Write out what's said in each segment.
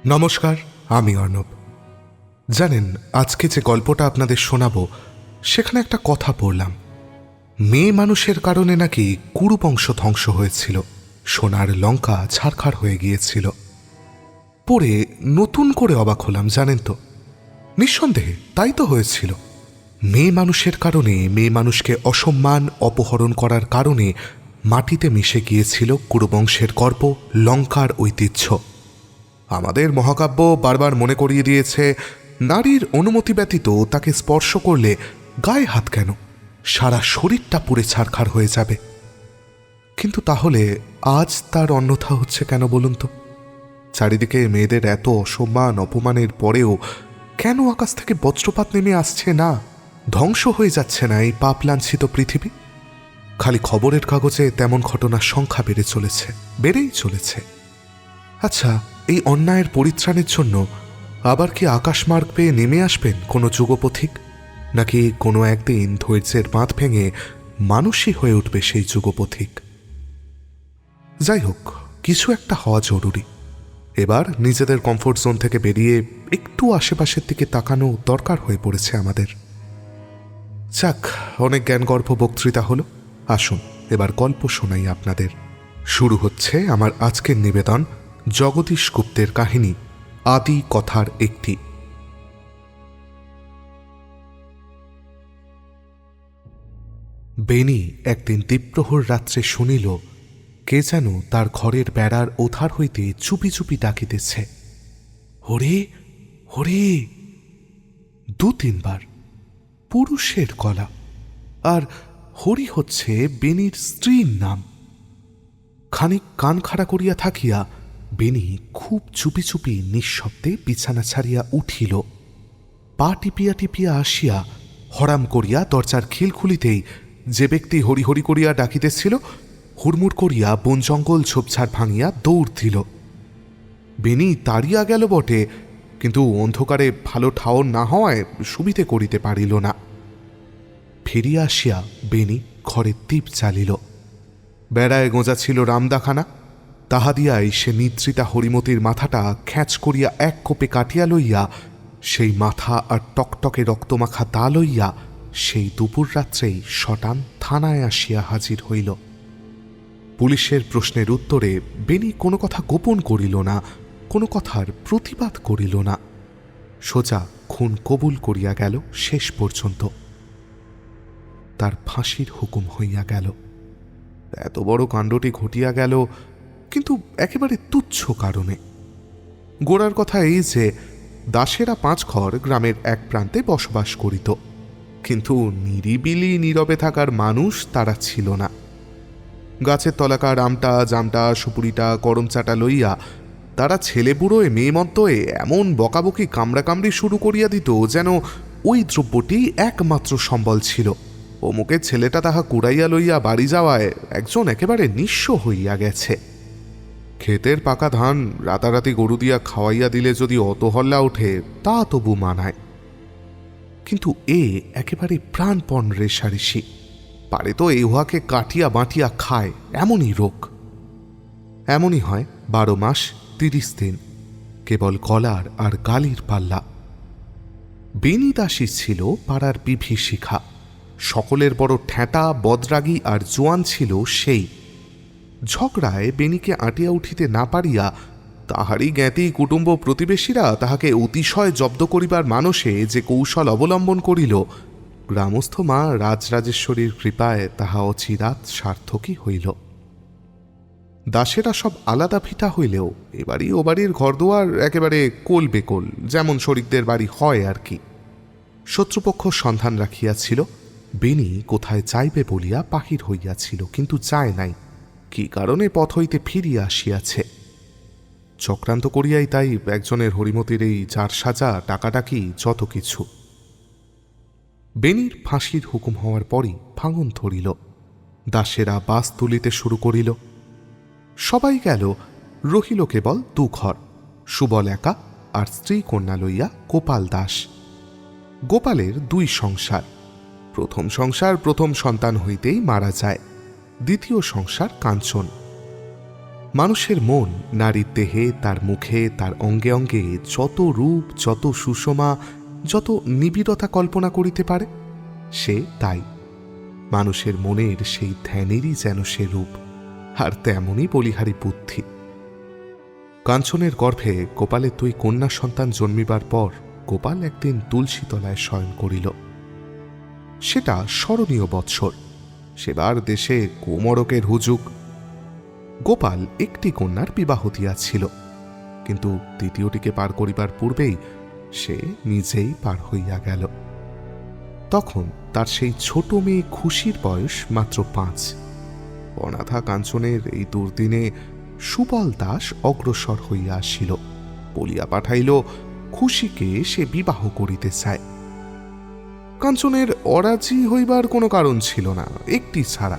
নমস্কার, আমি অর্ণব। জানেন, আজকে যে গল্পটা আপনাদের শোনাবো সেখানে একটা কথা পড়লাম। মেয়ে মানুষের কারণে নাকি কুরু বংশ ধ্বংস হয়েছিল, সোনার লঙ্কা ছারখার হয়ে গিয়েছিল। পড়ে নতুন করে অবাক হলাম, জানেন তো। নিঃসন্দেহে তাই তো হয়েছিল। মেয়ে মানুষের কারণে, মেয়ে মানুষকে অসম্মান অপহরণ করার কারণে মাটিতে মিশে গিয়েছিল কুরুবংশের গর্ব, লঙ্কার ঐতিহ্য। আমাদের মহাকাব্য বারবার মনে করিয়ে দিয়েছে, নারীর অনুমতি ব্যতীত তাকে স্পর্শ করলে গায়ে হাত কেন, সারা শরীরটা পুড়ে ছারখার হয়ে যাবে। কিন্তু তাহলে আজ তার অন্যথা হচ্ছে কেন বলুন তো? চারিদিকে মেয়েদের এত অসম্মান অপমানের পরেও কেন আকাশ থেকে বজ্রপাত নেমে আসছে না? ধ্বংস হয়ে যাচ্ছে না এই পাপ লাঞ্ছিত পৃথিবী? খালি খবরের কাগজে তেমন ঘটনার সংখ্যা বেড়েই চলেছে। আচ্ছা, এই অন্যায়ের পরিত্রাণের জন্য আবার কি আকাশমার্গ পেয়ে নেমে আসবেন কোনো যুগপথিক? নাকি কোনো একদিন ধৈর্যের বাঁধ ভেঙে মানুষই হয়ে উঠবে সেই যুগপথিক? যাই হোক, কিছু একটা হওয়া জরুরি। এবার নিজেদের কমফোর্ট জোন থেকে বেরিয়ে একটু আশেপাশের দিকে তাকানো দরকার হয়ে পড়েছে আমাদের। যাক, অনেক জ্ঞানগর্ভ বক্তৃতা হলো। আসুন এবার গল্প শোনাই আপনাদের। শুরু হচ্ছে আমার আজকের নিবেদন, জগদীশ গুপ্তের কাহিনী আদি কথার একটি। বেনি একদিন দ্বীপ্রহর রাত্রে শুনিল কে যেন তার ঘরের বেড়ার ওধার হইতে চুপি চুপি ডাকিতেছে, হরে হরে। 2-3 বার পুরুষের গলা, আর হরি হচ্ছে বেনির স্ত্রীর নাম। খানিক কান খাড়া করিয়া থাকিয়া বেনি খুব চুপি চুপি নিঃশব্দে বিছানা ছাড়িয়া উঠিল। পা টিপিয়া টিপিয়া আসিয়া হরাম করিয়া দরজার খিল খুলিতেই যে ব্যক্তি হরি হরি করিয়া ডাকিতেছিল হুড়মুড় করিয়া বন জঙ্গল ঝোপঝাড় ভাঙিয়া দৌড় দিল। বেনি তাড়িয়া গেল বটে, কিন্তু অন্ধকারে ভালো ঠাওর না হওয়ায় সুবিধে করিতে পারিল না। ফিরিয়া আসিয়া বেনি ঘরে দীপ জ্বালিল। বেড়ায় গোঁজা ছিল রামদাখানা, তাহা দিয়াই সে নিদ্রিতা হরিমতির মাথাটা খ্যাঁচ করিয়া এক কোপে কাটিয়া লইয়া, সেই মাথা আর টকটকে রক্তমাখা দা লইয়া সেই দুপুর রাত্রেই শটান থানায় আসিয়া হাজির হইল। পুলিশের প্রশ্নের উত্তরে বেনি কোনো কথা গোপন করিল না, কোনো কথার প্রতিবাদ করিল না। সোজা খুন কবুল করিয়া গেল। শেষ পর্যন্ত তার ফাঁসির হুকুম হইয়া গেল। এত বড় কাণ্ডটি ঘটিয়া গেল কিন্তু একেবারে তুচ্ছ কারণে। গোড়ার কথা এই যে, দাসেরা 5 ঘর গ্রামের এক প্রান্তে বসবাস করিত, কিন্তু নিরিবিলি নীরবে থাকার মানুষ তারা ছিল না। গাছের তলাকার আমটা, জামটা, সুপুরিটা, করমচাটা লইয়া তারা ছেলে বুড়োয় মেয়ে মধ্যে এমন বকাবকি কামড়াকামড়ি শুরু করিয়া দিত যেন ওই দ্রব্যটি একমাত্র সম্বল ছিল। অমুকের ছেলেটা তাহা কুড়াইয়া লইয়া বাড়ি যাওয়ায় একজন একেবারে নিঃস্ব হইয়া গেছে। ক্ষেতের পাকা ধান রাতারাতি গরু দিয়া খাওয়াইয়া দিলে যদি অত হল্লা ওঠে তা তবু মানায়, কিন্তু এ একেবারে প্রাণপণ রেশারেশি। পারে তো এ উহাকে কাটিয়া বাঁটিয়া খায়, এমনই রোগ। এমনই হয় 12 মাস 30 দিন, কেবল গলার আর গালির পাল্লা। বেনি দাসী ছিল পাড়ার বিভীষিকা। সকলের বড় ঠ্যাঁটা, বদরাগী আর জোয়ান ছিল সেই। ঝগড়ায় বেনিকে আটিয়া উঠিতে না পারিয়া তাহারই জ্ঞাতি কুটুম্ব প্রতিবেশীরা তাহাকে অতিশয় জব্দ করিবার মানসে যে কৌশল অবলম্বন করিল, গ্রামস্থ মা রাজরাজেশ্বরীর কৃপায় তাহা অচিরাৎ সার্থকই হইল। দাসেরা সব আলাদা ভিটা হইলেও এবারই ও বাড়ির ঘরদুয়ার একেবারে কোল বেকোল, যেমন শরিকদের বাড়ি হয় আর কি। শত্রুপক্ষ সন্ধান রাখিয়াছিল। বেনি কোথায় যাইবে বলিয়া বাহির হইয়াছিল, কিন্তু যায় নাই। কি কারণে পথ হইতে ফিরিয়া আসিয়াছে। চক্রান্ত করিয়াই তাই একজনের হরিমতির এই চার সাজা, টাকাটাকি, যত কিছু। বেনির ফাঁসির হুকুম হওয়ার পরই ভাঙন ধরিল। দাসেরা বাস তুলিতে শুরু করিল। সবাই গেল, রহিল কেবল 2 ঘর, সুবল একা আর স্ত্রী কন্যা লইয়া গোপাল দাস। গোপালের 2 সংসার। প্রথম সংসার প্রথম সন্তান হইতেই মারা যায়, দ্বিতীয় সংসার কাঞ্চন। মানুষের মন নারীর দেহে, তার মুখে, তার অঙ্গে অঙ্গে যত রূপ, যত সুষমা, যত নিবিড়তা কল্পনা করিতে পারে, সে তাই। মানুষের মনের সেই ধ্যানেরই যেন সে রূপ, আর তেমনই বলিহারি বুদ্ধি। কাঞ্চনের গর্ভে গোপালের 2 কন্যা সন্তান জন্মিবার পর গোপাল একদিন তুলসীতলায় শয়ন করিল। সেটা স্মরণীয় বৎসর। সেবার দেশে কোমরকের হুজুক। গোপাল একটি কন্যার বিবাহ দিয়াছিল, কিন্তু দ্বিতীয়টিকে পার করিবার পূর্বেই সে নিজেই পার হইয়া গেল। তখন তার সেই ছোট মেয়ে খুশির বয়স মাত্র 5। অনাথা কাঞ্চনের এই দুর্দিনে সুবল দাস অগ্রসর হইয়া আসিল, বলিয়া পাঠাইল খুশিকে সে বিবাহ করিতে চায়। কাঞ্চনের অরাজি হইবার কোনো কারণ ছিল না, একটি ছাড়া।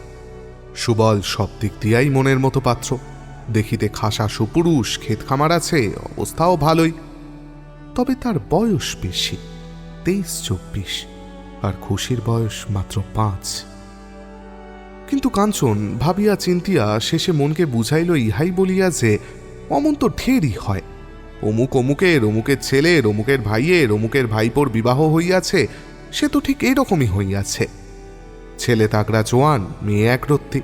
সুবল সব দিক দিয়াই মনের মতো পাত্র, দেখিতে খাসা সুপুরুষ, ক্ষেত খামার আছে, অবস্থাও ভালোই। তবে তার বয়স বেশি, 23-24, আর খুশির বয়স মাত্র 5। কিন্তু কাঞ্চন ভাবিয়া চিন্তিয়া শেষে মনকে বুঝাইল ইহাই বলিয়া যে অমন তো ঢেরই হয়। অমুকের ছেলের, অমুকের ভাইয়ের, অমুকের ভাইপোর বিবাহ হইয়াছে, সে তো ঠিক এইরকমই হইয়াছে। ছেলে তাগড়া জোয়ান, মেয়ে একরত্তি।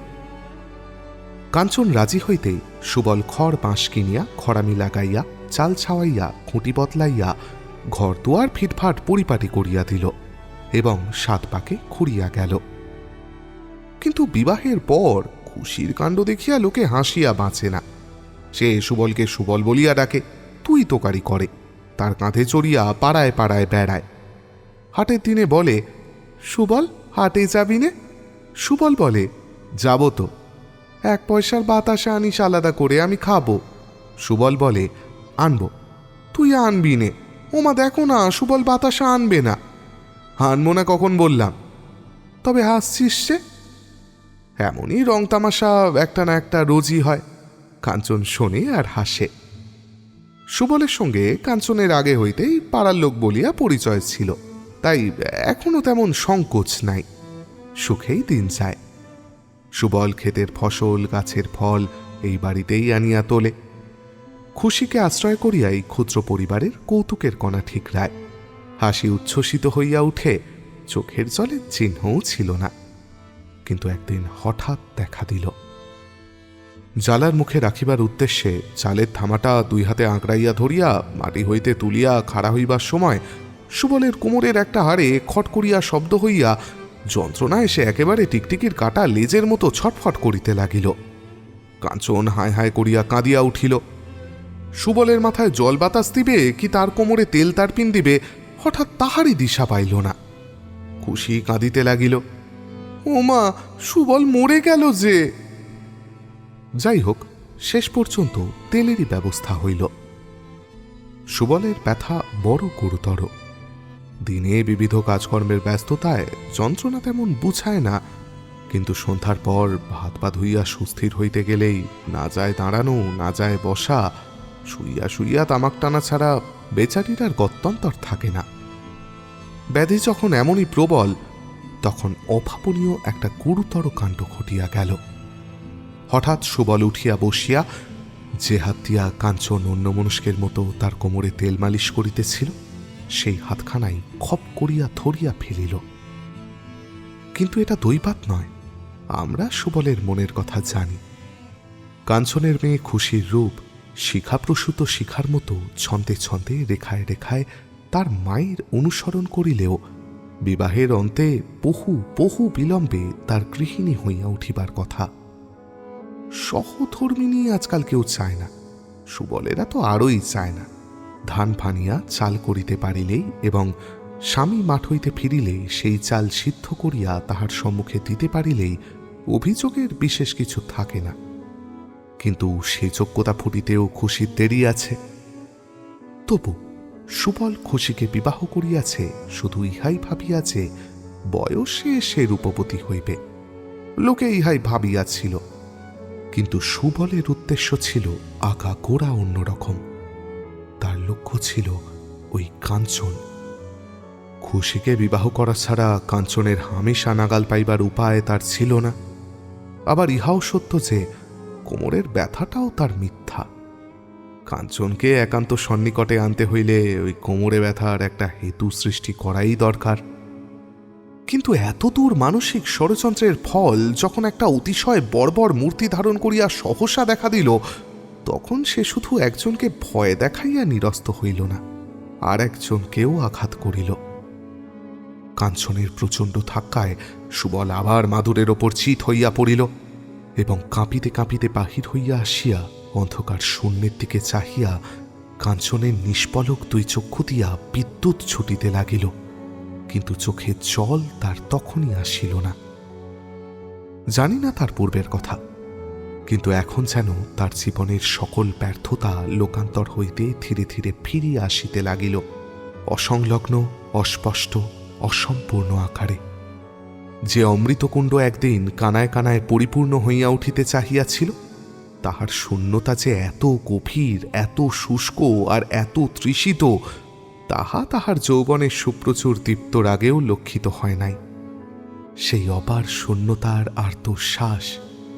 কাঞ্চন রাজি হইতেই সুবল খড় বাঁশ কিনিয়া খড়ামি লাগাইয়া, চাল ছাওয়াইয়া, খুঁটি বদলাইয়া, ঘর দুয়ার ফিটফাট পরিপাটি করিয়া দিল এবং 7 পাকে খুঁড়িয়া গেল। কিন্তু বিবাহের পর খুশির কাণ্ড দেখিয়া লোকে হাসিয়া বাঁচে না। সে সুবলকে সুবল বলিয়া ডাকে, তুই তোকারি করে, তার কাঁধে চড়িয়া পাড়ায় পাড়ায় বেড়ায়। হাটের দিনে বলে, সুবল হাটে যাবি নে? সুবল বলে, যাব তো। 1 পয়সার বাতাসা আনিস আলাদা করে, আমি খাবো। সুবল বলে, আনবো। তুই আনবি নে। ওমা দেখো না, সুবল বাতাসা আনবে না। আনবো না কখন বললাম? তবে হাসছিস সে? এমনই রং তামাশা একটা না একটা রোজই হয়। কাঞ্চন শোনে আর হাসে। সুবলের সঙ্গে কাঞ্চনের আগে হইতেই পাড়ার লোক বলিয়া পরিচয় ছিল, তাই এখনো তেমন সংকোচ নাই। সুখেই দিন যায়। সুবল ক্ষেতের ফসল, গাছের ফল এই বাড়িতেই আনিয়া তোলে। খুশিকে আশ্রয় করিয়াই ক্ষুদ্র পরিবারের কৌতুকের কণা ঠিকরায়। হাসি উচ্ছ্বসিত হইয়া উঠে, চোখের জলে চিহ্নও ছিল না। কিন্তু একদিন হঠাৎ দেখা দিল। জালার মুখে রাখিবার উদ্দেশ্যে চালের থামাটা 2 হাতে আঁকড়াইয়া ধরিয়া মাটি হইতে তুলিয়া খাড়া হইবার সময় সুবলের কোমরের একটা হাড়ে খট করিয়া শব্দ হইয়া যন্ত্রণায় সে একেবারে টিকটিকির কাটা লেজের মতো ছটফট করিতে লাগিল। কাঞ্চন হায় হায় করিয়া কাঁদিয়া উঠিল। সুবলের মাথায় জল বাতাস দিবে কি তার কোমরে তেল তারপিন দিবে, হঠাৎ তাহারই দিশা পাইল না। খুশি কাঁদিতে লাগিল, ওমা সুবল মরে গেল যে। যাই হোক, শেষ পর্যন্ত তেলেরই ব্যবস্থা হইল। সুবলের ব্যথা বড় গুরুতর। দিনে বিবিধ কাজকর্মের ব্যস্ততায় যন্ত্রণা তেমন বুঝায় না, কিন্তু সন্ধ্যার পর ভাত পা ধুইয়া সুস্থির হইতে গেলেই না যায় দাঁড়ানো, না যায় বসা, শুইয়া শুইয়া তামাক টানা ছাড়া বেচারির আর গত্যন্তর থাকে না। ব্যাধি যখন এমনই প্রবল, তখন অভাবনীয় একটা গুরুতর কাণ্ড ঘটিয়া গেল। হঠাৎ সুবল উঠিয়া বসিয়া যে হাত দিয়া কাঞ্চন অন্যমনস্কের মতো তার কোমরে তেল মালিশ করিতেছিল, সেই হাতখানাই খপ করিয়া ধরিয়া ফেলিল। কিন্তু এটা দৈবাত নয়, আমরা সুবলের মনের কথা জানি। কাঞ্চনের মেয়ে খুশির রূপ শিখাপ্রসূত শিখার মতো ছন্দে ছন্দে, রেখায় রেখায় তার মায়ের অনুসরণ করিলেও বিবাহের অন্তে বহু বহু বিলম্বে তার গৃহিণী হইয়া উঠিবার কথা। সহধর্মিণী আজকাল কেউ চায় না, সুবলেরা তো আরোই চায় না। ধান ফানিয়া চাল করিতে পারিলেই এবং স্বামী মাঠ হইতে ফিরিলে সেই চাল সিদ্ধ করিয়া তাহার সম্মুখে দিতে পারিলেই অভিযোগের বিশেষ কিছু থাকে না। কিন্তু সেই যোগ্যতা ফুটিতেও খুশির দেরি আছে। তবু সুবল খুশিকে বিবাহ করিয়াছে শুধু ইহাই ভাবিয়াছে বয়সে সে রূপবতী হইবে। লোকে ইহাই ভাবিয়াছিল, কিন্তু সুবলের উদ্দেশ্য ছিল আগাগোড়া অন্যরকম। তার লক্ষ্য ছিল ওই কাঞ্চন। খুশিকে বিবাহ করা ছাড়া কাঞ্চনের হামেশা নাগাল পাইবার উপায় তার ছিল না। আবার ইহাও সত্য যে কোমরের ব্যথাটাও তার মিথ্যা। কাঞ্চনকে একান্ত সন্নিকটে আনতে হইলে ওই কোমরে ব্যথার একটা হেতু সৃষ্টি করাই দরকার। কিন্তু এতদূর মানসিক ষড়যন্ত্রের ফল যখন একটা অতিশয় বর্বর মূর্তি ধারণ করিয়া সহসা দেখা দিল, তখন সে শুধু একজনকে ভয় দেখাইয়া নিরস্ত হইল না, আর একজনকেও আঘাত করিল। কাঞ্চনের প্রচণ্ড ধাক্কায় সুবল আবার মাদুরের ওপর চিত হইয়া পড়িল এবং কাঁপিতে কাঁপিতে বাহির হইয়া আসিয়া অন্ধকার শূন্যের দিকে চাহিয়া কাঞ্চনের নিষ্পলক দুই চক্ষু দিয়া বিদ্যুৎ ছুটিতে লাগিল, কিন্তু চোখে জল তার তখনই আসিল না। জানি না তার পূর্বের কথা, কিন্তু এখন যেন তার জীবনের সকল ব্যর্থতা লোকান্তর হইতে ধীরে ধীরে ফিরিয়া আসিতে লাগিল, অসংলগ্ন, অস্পষ্ট, অসম্পূর্ণ আকারে। যে অমৃতকুণ্ড একদিন কানায় কানায় পরিপূর্ণ হইয়া উঠিতে চাহিয়াছিল, তাহার শূন্যতা যে এত গভীর, এত শুষ্ক আর এত তৃষিত, তাহা তাহার যৌবনের সুপ্রচুর দীপ্তর আগেও লক্ষিত হয় নাই। সেই অপার শূন্যতার আর্তশ্বাস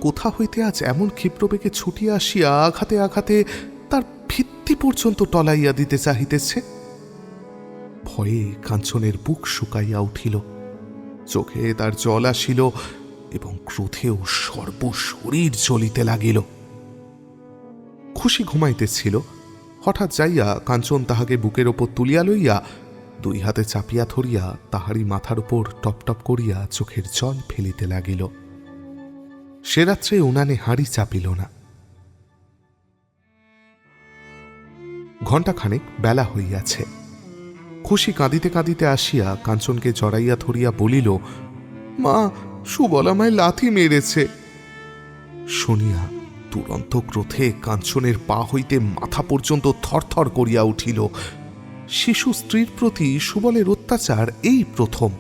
কোথা হইতে আজ এমন ক্ষিপ্রবেগে ছুটিয়া আসিয়া আঘাতে আঘাতে তার ভিত্তি পর্যন্ত টলাইয়া দিতে চাহিতেছে। ভয়ে কাঞ্চনের বুক শুকাইয়া উঠিল, চোখে তার জল আসিল এবং ক্রোধেও সর্বশরীর জ্বলিতে লাগিল। খুশি ঘুমাইতেছিল, হঠাৎ যাইয়া কাঞ্চন তাহাকে বুকের ওপর তুলিয়া লইয়া দুই হাতে চাপিয়া ধরিয়া তাহারই মাথার উপর টপটপ করিয়া চোখের জল ফেলিতে লাগিল। সে রাত্রে উনানে হাঁড়ি চাপিল না। ঘণ্টাখানেক বেলা হইয়াছে। খুশি কাঁদিতে কাঁদিতে আসিয়া কাঞ্চনকে জড়াইয়া ধরিয়া বলিল, মা, সুবল আমায় লাথি মেরেছে। শুনিয়া তুরন্ত ক্রোধে কাঞ্চনের পা হইতে মাথা পর্যন্ত থরথর করিয়া উঠিল। শিশু স্ত্রীর প্রতি সুবলের অত্যাচার এই প্রথম।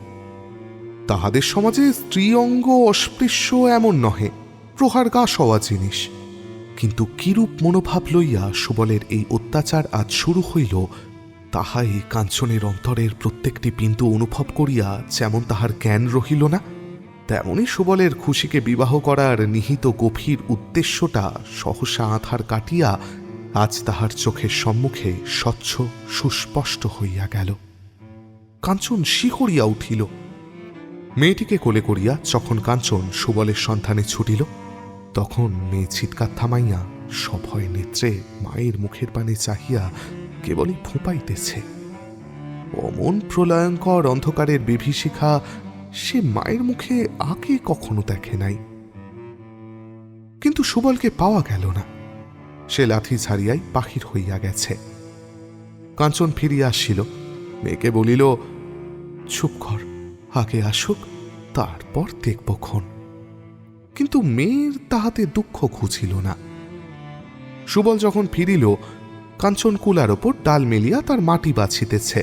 তাহাদের সমাজে স্ত্রী অঙ্গ অস্পৃশ্য এমন নহে, প্রহার গা সওয়া জিনিস। কিন্তু কিরূপ মনোভাব লইয়া সুবলের এই অত্যাচার আজ শুরু হইল, তাহাই কাঞ্চনের অন্তরের প্রত্যেকটি বিন্দু অনুভব করিয়া যেমন তাহার জ্ঞান রহিল না, তেমনি সুবলের খুশিকে বিবাহ করার নিহিত গভীর উদ্দেশ্যটা সহসা আধার কাটিয়া আজ তাহার চোখের সম্মুখে স্বচ্ছ সুস্পষ্ট হইয়া গেল। কাঞ্চন শিহরিয়া উঠিল। মেয়েটিকে কোলে করিয়া যখন কাঞ্চন সুবলের সন্ধানে ছুটিল, তখন মেয়ে চিৎকার থামাইয়া সভয় নেত্রে মায়ের মুখের পানে চাহিয়া কেবলই ফুঁপাইতেছে। অমন প্রলয়ঙ্কর অন্ধকারের বিভীষিকা সে মায়ের মুখে আগে কখনো দেখে নাই। কিন্তু সুবলকে পাওয়া গেল না। সে লাথি ছাড়িয়াই বাহির হইয়া গেছে। কাঞ্চন ফিরিয়া আসিল, মেয়েকে বলিল, চুপ কর, আগে আসুক, তারপর দেখবক্ষণ। কিন্তু মেয়ের তাহাতে দুঃখ ঘুচিল না। সুবল যখন ফিরিল, কাঞ্চন কুলার ওপর ডাল মেলিয়া তার মাটি বাছিতেছে।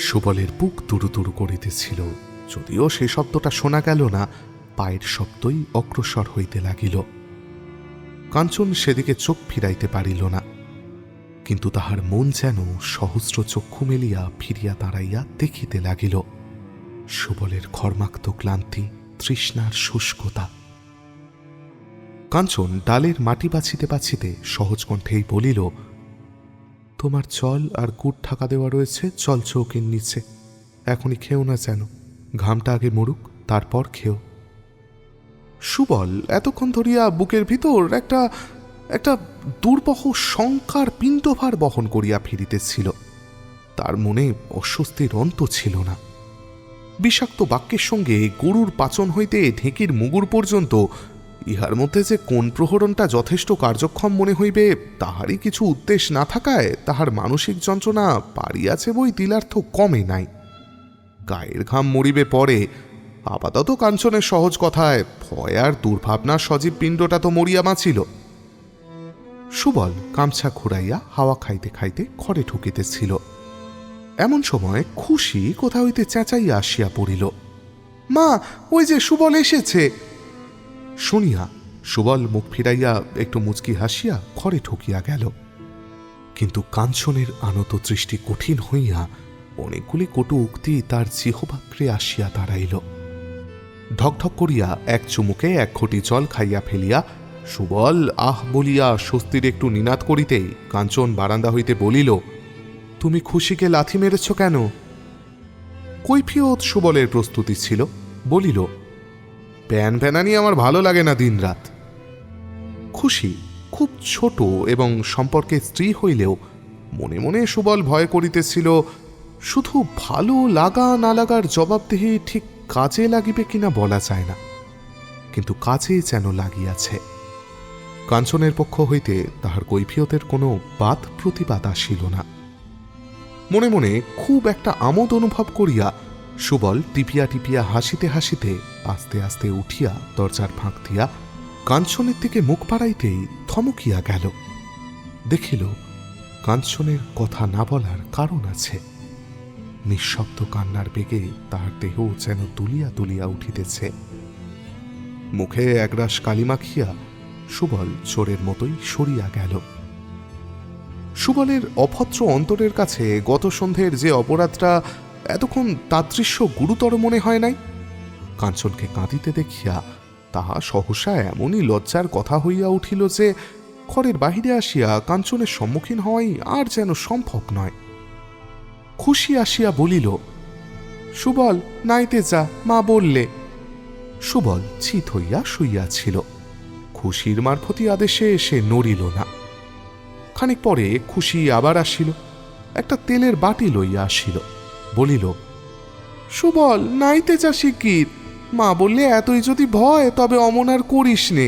সুবলের বুক দুরু দুরু করিতেছিল, যদিও সে শব্দটা শোনা গেল না, পায়ের শব্দই অগ্রসর হইতে লাগিল। কাঞ্চন সেদিকে চোখ ফিরাইতে পারিল না, কিন্তু তাহার মন যেন সহস্র চক্ষু মেলিয়া ফিরিয়া দাঁড়াইয়া দেখিতে লাগিল সুবলের ঘর্মাক্ত ক্লান্তি, তৃষ্ণার শুষ্কতা। কাঞ্চন ডালের মাটি বাছিতে বাছিতে সহজ কণ্ঠেই বলিল, তোমার জল আর গুড় ঢাকা দেওয়া রয়েছে জল চৌকির নিচে, এখনই খেও না, যেন ঘামটা আগে মরুক, তারপর খেও। সুবল এতক্ষণ ধরিয়া বুকের ভিতর একটা একটা দুর্বহ শঙ্কার পিণ্ডভার বহন করিয়া ফিরিতেছিল। তার মনে অস্বস্তির অন্ত ছিল না। বিষাক্ত বাক্যের সঙ্গে গরুর পাচন হইতে ঢেঁকির মুগুর পর্যন্ত ইহার মধ্যে যে কোন প্রহরণটা যথেষ্ট কার্যক্ষম মনে হইবে, তাহারই কিছু উদ্দেশ্য না থাকায় তাহার মানসিক যন্ত্রণা পারিয়াছে বই তিলার্থ কমে নাই। গায়ের ঘাম মরিবে পরে, আপাতত কাঞ্চনের সহজ কথায় ভয় আর দুর্ভাবনার সজীব পিণ্ডটা তো মরিয়া বাঁচিল। সুবল গামছা ঘুরাইয়া হাওয়া খাইতে খাইতে ঘরে ঢুকিতেছিল। এমন সময় খুশি কোথা হইতে চেঁচাইয়া আসিয়া পড়িল, মা, ওই যে সুবল এসেছে। শুনিয়া সুবল মুখ ফিরাইয়া একটু মুচকি হাসিয়া ঘরে ঢুকিয়া গেল। কিন্তু কাঞ্চনের আনত দৃষ্টি কঠিন হইয়া অনেকগুলি কটু উক্তি তার জিহ্বাগ্রে আসিয়া দাঁড়াইল। ঢকঢক করিয়া এক চুমুকে এক ঘটি জল খাইয়া ফেলিয়া সুবল আহ বলিয়া স্বস্তির একটু নিনাদ করিতেই কাঞ্চন বারান্দা হইতে বলিল, তুমি খুশিকে লাথি মেরেছ কেন? কৈফিয়ত সুবলের প্রস্তুতি ছিল, বলিল, প্যান প্যানানি আমার ভালো লাগে না দিনরাত। খুশি খুব ছোট এবং সম্পর্কে স্ত্রী হইলেও মনে মনে সুবল ভয় করিতেছিল শুধু ভালো লাগা না লাগার জবাবদিহি ঠিক কাজে লাগিবে কিনা বলা যায় না, কিন্তু কাজে যেন লাগিয়াছে। কাঞ্চনের পক্ষ হইতে তাহার কৈফিয়তের কোনো বাদ প্রতিবাদ আসিল না। মনে মনে খুব একটা আমোদ অনুভব করিয়া সুবল টিপিয়া টিপিয়া হাসিতে হাসিতে আস্তে আস্তে উঠিয়া দরজার ফাঁক দিয়া কাঞ্চনের দিকে মুখ বাড়াইতেই থমকিয়া গেল। দেখিল কাঞ্চনের কথা না বলার কারণ আছে। নিঃশব্দ কান্নার বেগে তাহার দেহ যেন দুলিয়া দুলিয়া উঠিতেছে। মুখে একরাশ কালি মাখিয়া সুবল চোরের মতোই সরিয়া গেল। সুবলের অভদ্র অন্তরের কাছে গত সন্ধ্যের যে অপরাধটা এতক্ষণ তাদৃশ্য গুরুতর মনে হয় নাই। কাঞ্চনকে কাঁদিতে দেখিয়া তাহা সহসা এমনই লজ্জার কথা হইয়া উঠিল যে ঘরের বাহিরে আসিয়া কাঞ্চনের সম্মুখীন হওয়াই আর যেন সম্ভব নয়। খুশি আসিয়া বলিল, সুবল নাইতে যা, মা বললে। সুবল চিত হইয়া শুইয়াছিল। খুশির মারফতি আদেশে সে নড়িল না। খানিক পরে খুশি আবার আসিল, একটা তেলের বাটি লইয়া আসিল। বলিল, সুবল নাইতে যা শিগগির, মা বললে এতই যদি ভয় তবে অমন আর করিস নে।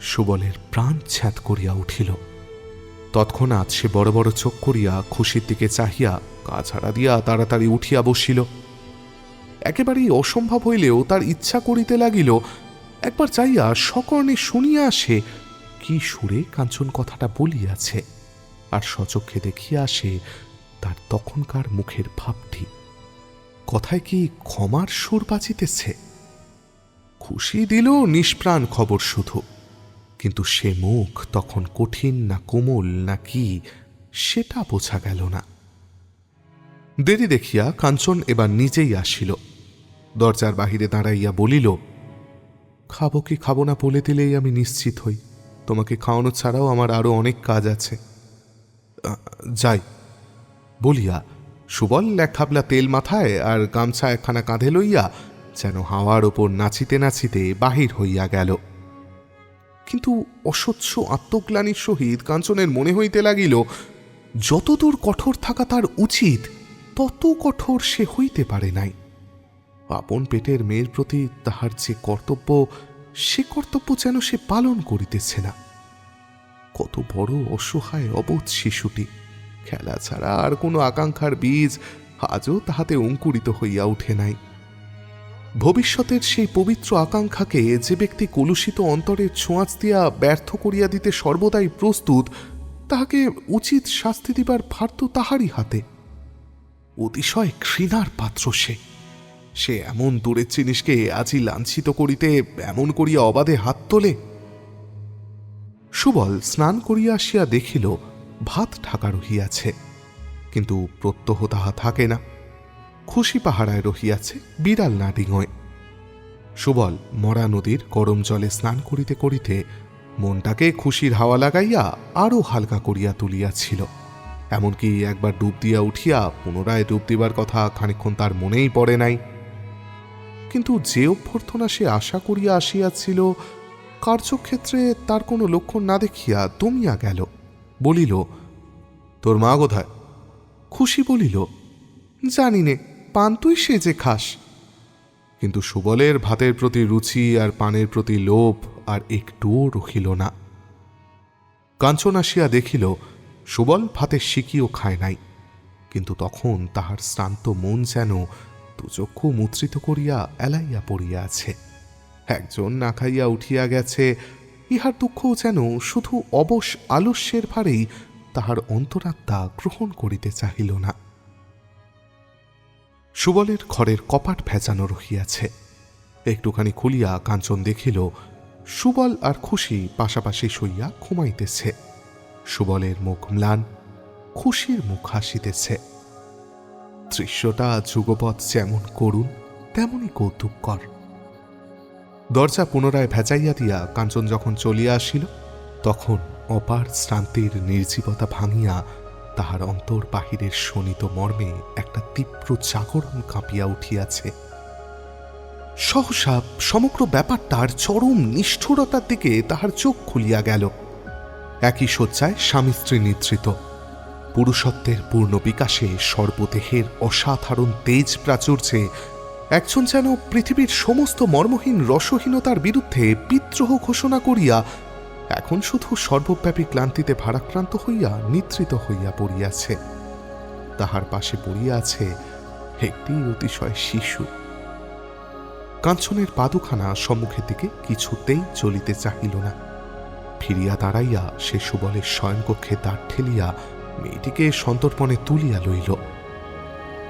সুবলের প্রাণ ছ্যাঁত করিয়া উঠিল। তৎক্ষণাৎ সে বড় বড় চোখ করিয়া খুশির দিকে চাহিয়া কাছাড়া দিয়া তাড়াতাড়ি উঠিয়া বসিল। একেবারেই অসম্ভব হইলেও তার ইচ্ছা করিতে লাগিল একবার চাইয়া সকর্ণে শুনিয়া আসে কি সুরে কাঞ্চন কথাটা বলিয়াছে, আর সচক্ষে দেখিয়া আসে তার তখনকার মুখের ভাবটি। কথায় কি ক্ষমার সুর বাজিতেছে? খুশি দিল নিষ্প্রাণ খবর শুধু, কিন্তু সে মুখ তখন কঠিন না কোমল না কি সেটা বোঝা গেল না। দেরি দেখিয়া কাঞ্চন এবার নিজেই আসিল। দরজার বাহিরে দাঁড়াইয়া বলিল, খাবো কি খাবো না বলে দিলেই আমি নিশ্চিত হই। তোমাকে খাওয়ানো ছাড়াও আমার আরো অনেক কাজ আছে, যাই। বলিয়া সুবল এক খাবলা তেল মাথায় আর গামছা একখানা কাঁধে লইয়া যেন হাওয়ার ওপর নাচিতে নাচিতে বাহির হইয়া গেল। কিন্তু অস্বচ্ছ আত্মগ্লানির সহিত কাঞ্চনের মনে হইতে লাগিল যতদূর কঠোর থাকা তার উচিত তত কঠোর সে হইতে পারে নাই। আপন পেটের মেয়ের প্রতি তাহার যে কর্তব্য, সে কর্তব্য যেন সে পালন করিতেছে না। কত বড় অসহায় অবোধ শিশুটি, খেলা ছাড়া আর কোনো আকাঙ্ক্ষার বীজ আজও তাহাতে অঙ্কুরিত হইয়া উঠে নাই। ভবিষ্যতের সেই পবিত্র আকাঙ্ক্ষাকে যে ব্যক্তি কলুষিত অন্তরের ছোঁয়াচ দিয়া ব্যর্থ করিয়া দিতে সর্বদাই প্রস্তুত, তাহাকে উচিত শাস্তি দিবার ভার তো তাহারই হাতে। অতিশয় ঘৃণার পাত্র সে এমন দূরের জিনিসকে আজই লাঞ্ছিত করিতে এমন করিয়া অবাধে হাত তোলে। সুবল স্নান করিয়া আসিয়া দেখিল ভাত ঢাকা রহিয়াছে, কিন্তু প্রত্যহ তাহা থাকে না। খুশি পাহারায় রহিয়াছে বিড়াল না ডিঙোয়। সুবল মরা নদীর গরম জলে স্নান করিতে করিতে মনটাকে খুশির হাওয়া লাগাইয়া আরো হালকা করিয়া তুলিয়াছিল। এমনকি একবার ডুব দিয়া উঠিয়া পুনরায় ডুব দিবার কথা খানিকক্ষণ তার মনেই পড়ে নাই। কিন্তু যে অভ্যর্থনা সে আশা করিয়া আসিয়াছিল কার্যক্ষেত্রে তার কোনো লক্ষণ না দেখিয়া দমিয়া গেল। বলিল, তোর মা কোথায়? খুশি বলিল, জানি নে, পান তুই সে যে খাস। কিন্তু সুবলের ভাতের প্রতি রুচি আর পানের প্রতি লোভ আর একটুও রহিল না। কাঞ্চন আসিয়া দেখিল সুবল ভাতের শিকিও খায় নাই, কিন্তু তখন তাহার শ্রান্ত মন যেন দুচক্ষু মুদ্রিত করিয়া এলাইয়া পড়িয়া আছে। একজন না খাইয়া উঠিয়া গেছে, ইহার দুঃখও যেন শুধু অবশ আলস্যের ভারেই তাহার অন্তরাত্মা গ্রহণ করিতে চাহিল না। সুবলের ঘরের কপাট ভেজানো রহিয়াছে। একটুখানি খুলিয়া কাঞ্চন দেখিল সুবল আর খুশি পাশাপাশি শুইয়া ঘুমাইতেছে। সুবলের মুখ ম্লান, খুশির মুখ হাসিতেছে। দৃশ্যটা যুগপৎ যেমন করুণ তেমনই কৌতুককর। দরজা পুনরায় ভেজাইয়া দিয়া কাঞ্চন যখন চলিয়া আসিল, তখন অপার শ্রান্তির নির্জীবতা ভাঙিয়া তাহার অন্তর বাহিরের শোণিত মর্মে একটা তীব্র জাগরণ কাঁপিয়া উঠিয়াছে। সহসা সমগ্র ব্যাপারটার চরম নিষ্ঠুরতার দিকে তাহার চোখ খুলিয়া গেল। একই শয্যায় স্বামী স্ত্রী নিদ্রিত, পুরুষত্বের পূর্ণ বিকাশে সর্বদেহের অসাধারণ তেজ প্রাচুর্যে একজন যেন পৃথিবীর সমস্ত মর্মহীন রসহীনতার বিরুদ্ধে বিদ্রোহ ঘোষণা করিয়া এখন শুধু সর্বব্যাপী ক্লান্তিতে ভারাক্রান্ত হইয়া নিদ্রিত হইয়া পড়িয়াছে। তাহার পাশে পড়িয়া আছে একটি অতিশয় শিশু। কাঞ্চনের পাদুখানা সম্মুখের দিকে কিছুতেই চলিতে চাহিল না। ফিরিয়া দাঁড়াইয়া সে সুবলের শয়নকক্ষে দ্বার ঠেলিয়া মেয়েটিকে সন্তর্পণে তুলিয়া লইল।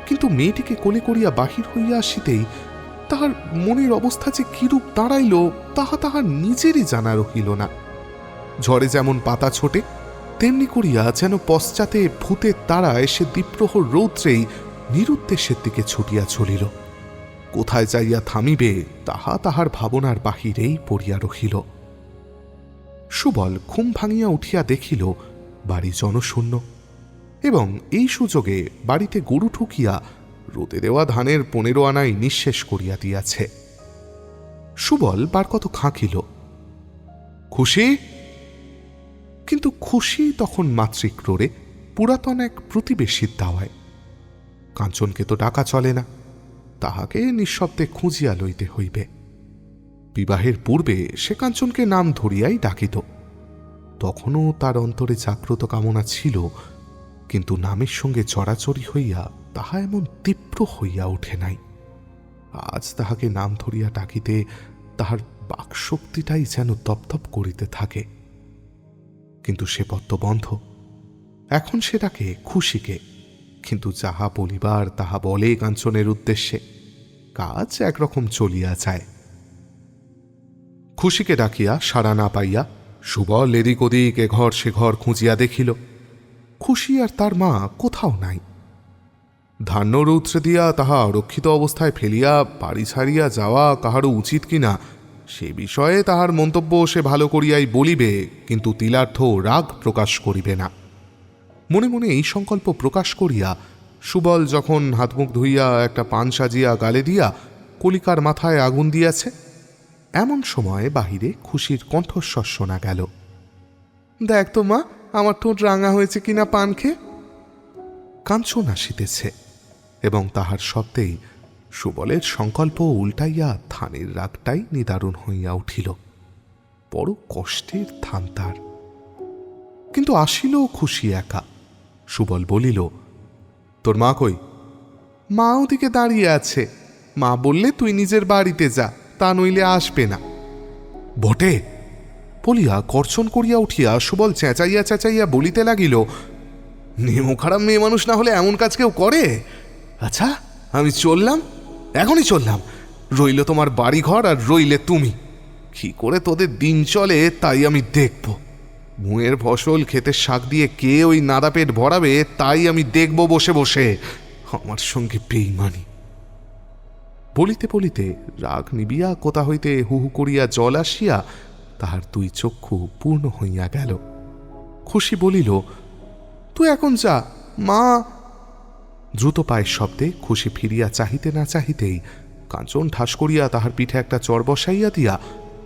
কিন্তু মেয়েটিকে কোলে করিয়া বাহির হইয়া আসিতেই তাহার মনের অবস্থা যে কিরূপ দাঁড়াইল তাহা তাহার নিজেরই জানা রহিল না। ঝড়ে যেমন পাতা ছোটে, তেমনি করিয়া যেন পশ্চাতে ভূতের তাড়ায় সে দ্বিপ্রহর রৌদ্রেই নিরুদ্দেশের দিকে ছুটিয়া চলিল। কোথায় যাইয়া থামিবে তাহা তাহার ভাবনার বাহিরেই পড়িয়া রহিল। সুবল ঘুম ভাঙিয়া উঠিয়া দেখিল বাড়ি জনশূন্য, এবং এই সুযোগে বাড়িতে গরু ঠুকিয়া রোদে দেওয়া ধানের 15 আনাই নিঃশেষ করিয়া দিয়াছে। সুবল বার কত খাঁকিল, খুশি? কিন্তু খুশি তখন মাতৃক্রোড়ে পুরাতন এক প্রতিবেশীর দাওয়ায়। কাঞ্চনকে তো ডাকা চলে না, তাহাকে নিঃশব্দে খুঁজিয়া লইতে হইবে। বিবাহের পূর্বে সে কাঞ্চনকে নাম ধরিয়াই ডাকিত, তখনও তার অন্তরে জাগ্রত কামনা ছিল, কিন্তু নামের সঙ্গে চড়াচড়ি হইয়া তাহা এমন তীব্র হইয়া ওঠে নাই। আজ তাহাকে নাম ধরিয়া ডাকিতে তাহার বাকশক্তিটাই যেন দপদপ করিতে থাকে। কিন্তু সে পত্ত বন্ধ। এখন সে ডাকে খুশিকে, কিন্তু যাহা বলিবার তাহা বলে কাঞ্চনের উদ্দেশ্যে। কাজ একরকম চলিয়া যায়। খুশিকে ডাকিয়া সাড়া না পাইয়া সুবল এদিক ওদিক এঘর সে ঘর খুঁজিয়া দেখিল, খুশি আর তার মা কোথাও নাই। ধান্য রৌদ্রে দিয়া তাহা অরক্ষিত অবস্থায় ফেলিয়া বাড়ি ছাড়িয়া যাওয়া কাহারও উচিত কিনা সে বিষয়ে তাহার মন্তব্য সে ভালো করিয়াই বলিবে, কিন্তু তিলার্থ রাগ প্রকাশ করিবে না। মনে মনে এই সংকল্প প্রকাশ করিয়া সুবল যখন হাতমুখ ধুইয়া একটা পান সাজিয়া গালে দিয়া কলিকার মাথায় আগুন দিয়াছে, এমন সময় বাহিরে খুশির কণ্ঠস্বর শোনা গেল, দেখ তো মা, আমার ঠোঁট রাঙা হয়েছে কিনা পান খেয়ে। কাঞ্চন আসিতেছে, এবং তাহার শব্দেই সুবলের সংকল্প উল্টাইয়া ধানের রাগটাই নিদারুণ হইয়া উঠিল। বড় কষ্টের ধান তার। কিন্তু আসিল খুশি একা। সুবল বলিল, তোর মা কই? মা ওদিকে দাঁড়িয়ে আছে। মা বললে তুই নিজের বাড়িতে যা, তা নইলে আসবে না। বটে বলিয়া গর্জন করিয়া উঠিয়া সুবল চেঁচাইয়া চেঁচাইয়া বলিতে লাগিল, নেমো খারাপ মেয়ে মানুষ না হলে এমন কাজ কেউ করে? আচ্ছা, আমি চললাম, এখনই চললাম। রইল তোমার বাড়িঘর আর রইলে তুমি। কি করে তোদের দিন চলে তাই আমি দেখব। মুয়ের ফসল খেতে শাক দিয়ে কে ওই নাদা পেট ভরাবে তাই আমি দেখব বসে বসে। আমার সঙ্গে বেইমানি। বলিতে বলিতে রাগ নিবিয়া কোথা হইতে হু হু করিয়া জল আসিয়া তাহার 2 চক্ষু পূর্ণ হইয়া গেল। খুশি বলিল, তুই এখন যা, মা। দ্রুত পায়ের শব্দে খুশি ফিরিয়া চাহিতে না চাহিতেই কাঞ্চন ঠাস করিয়া তাহার পিঠে একটা চর বসাইয়া দিয়া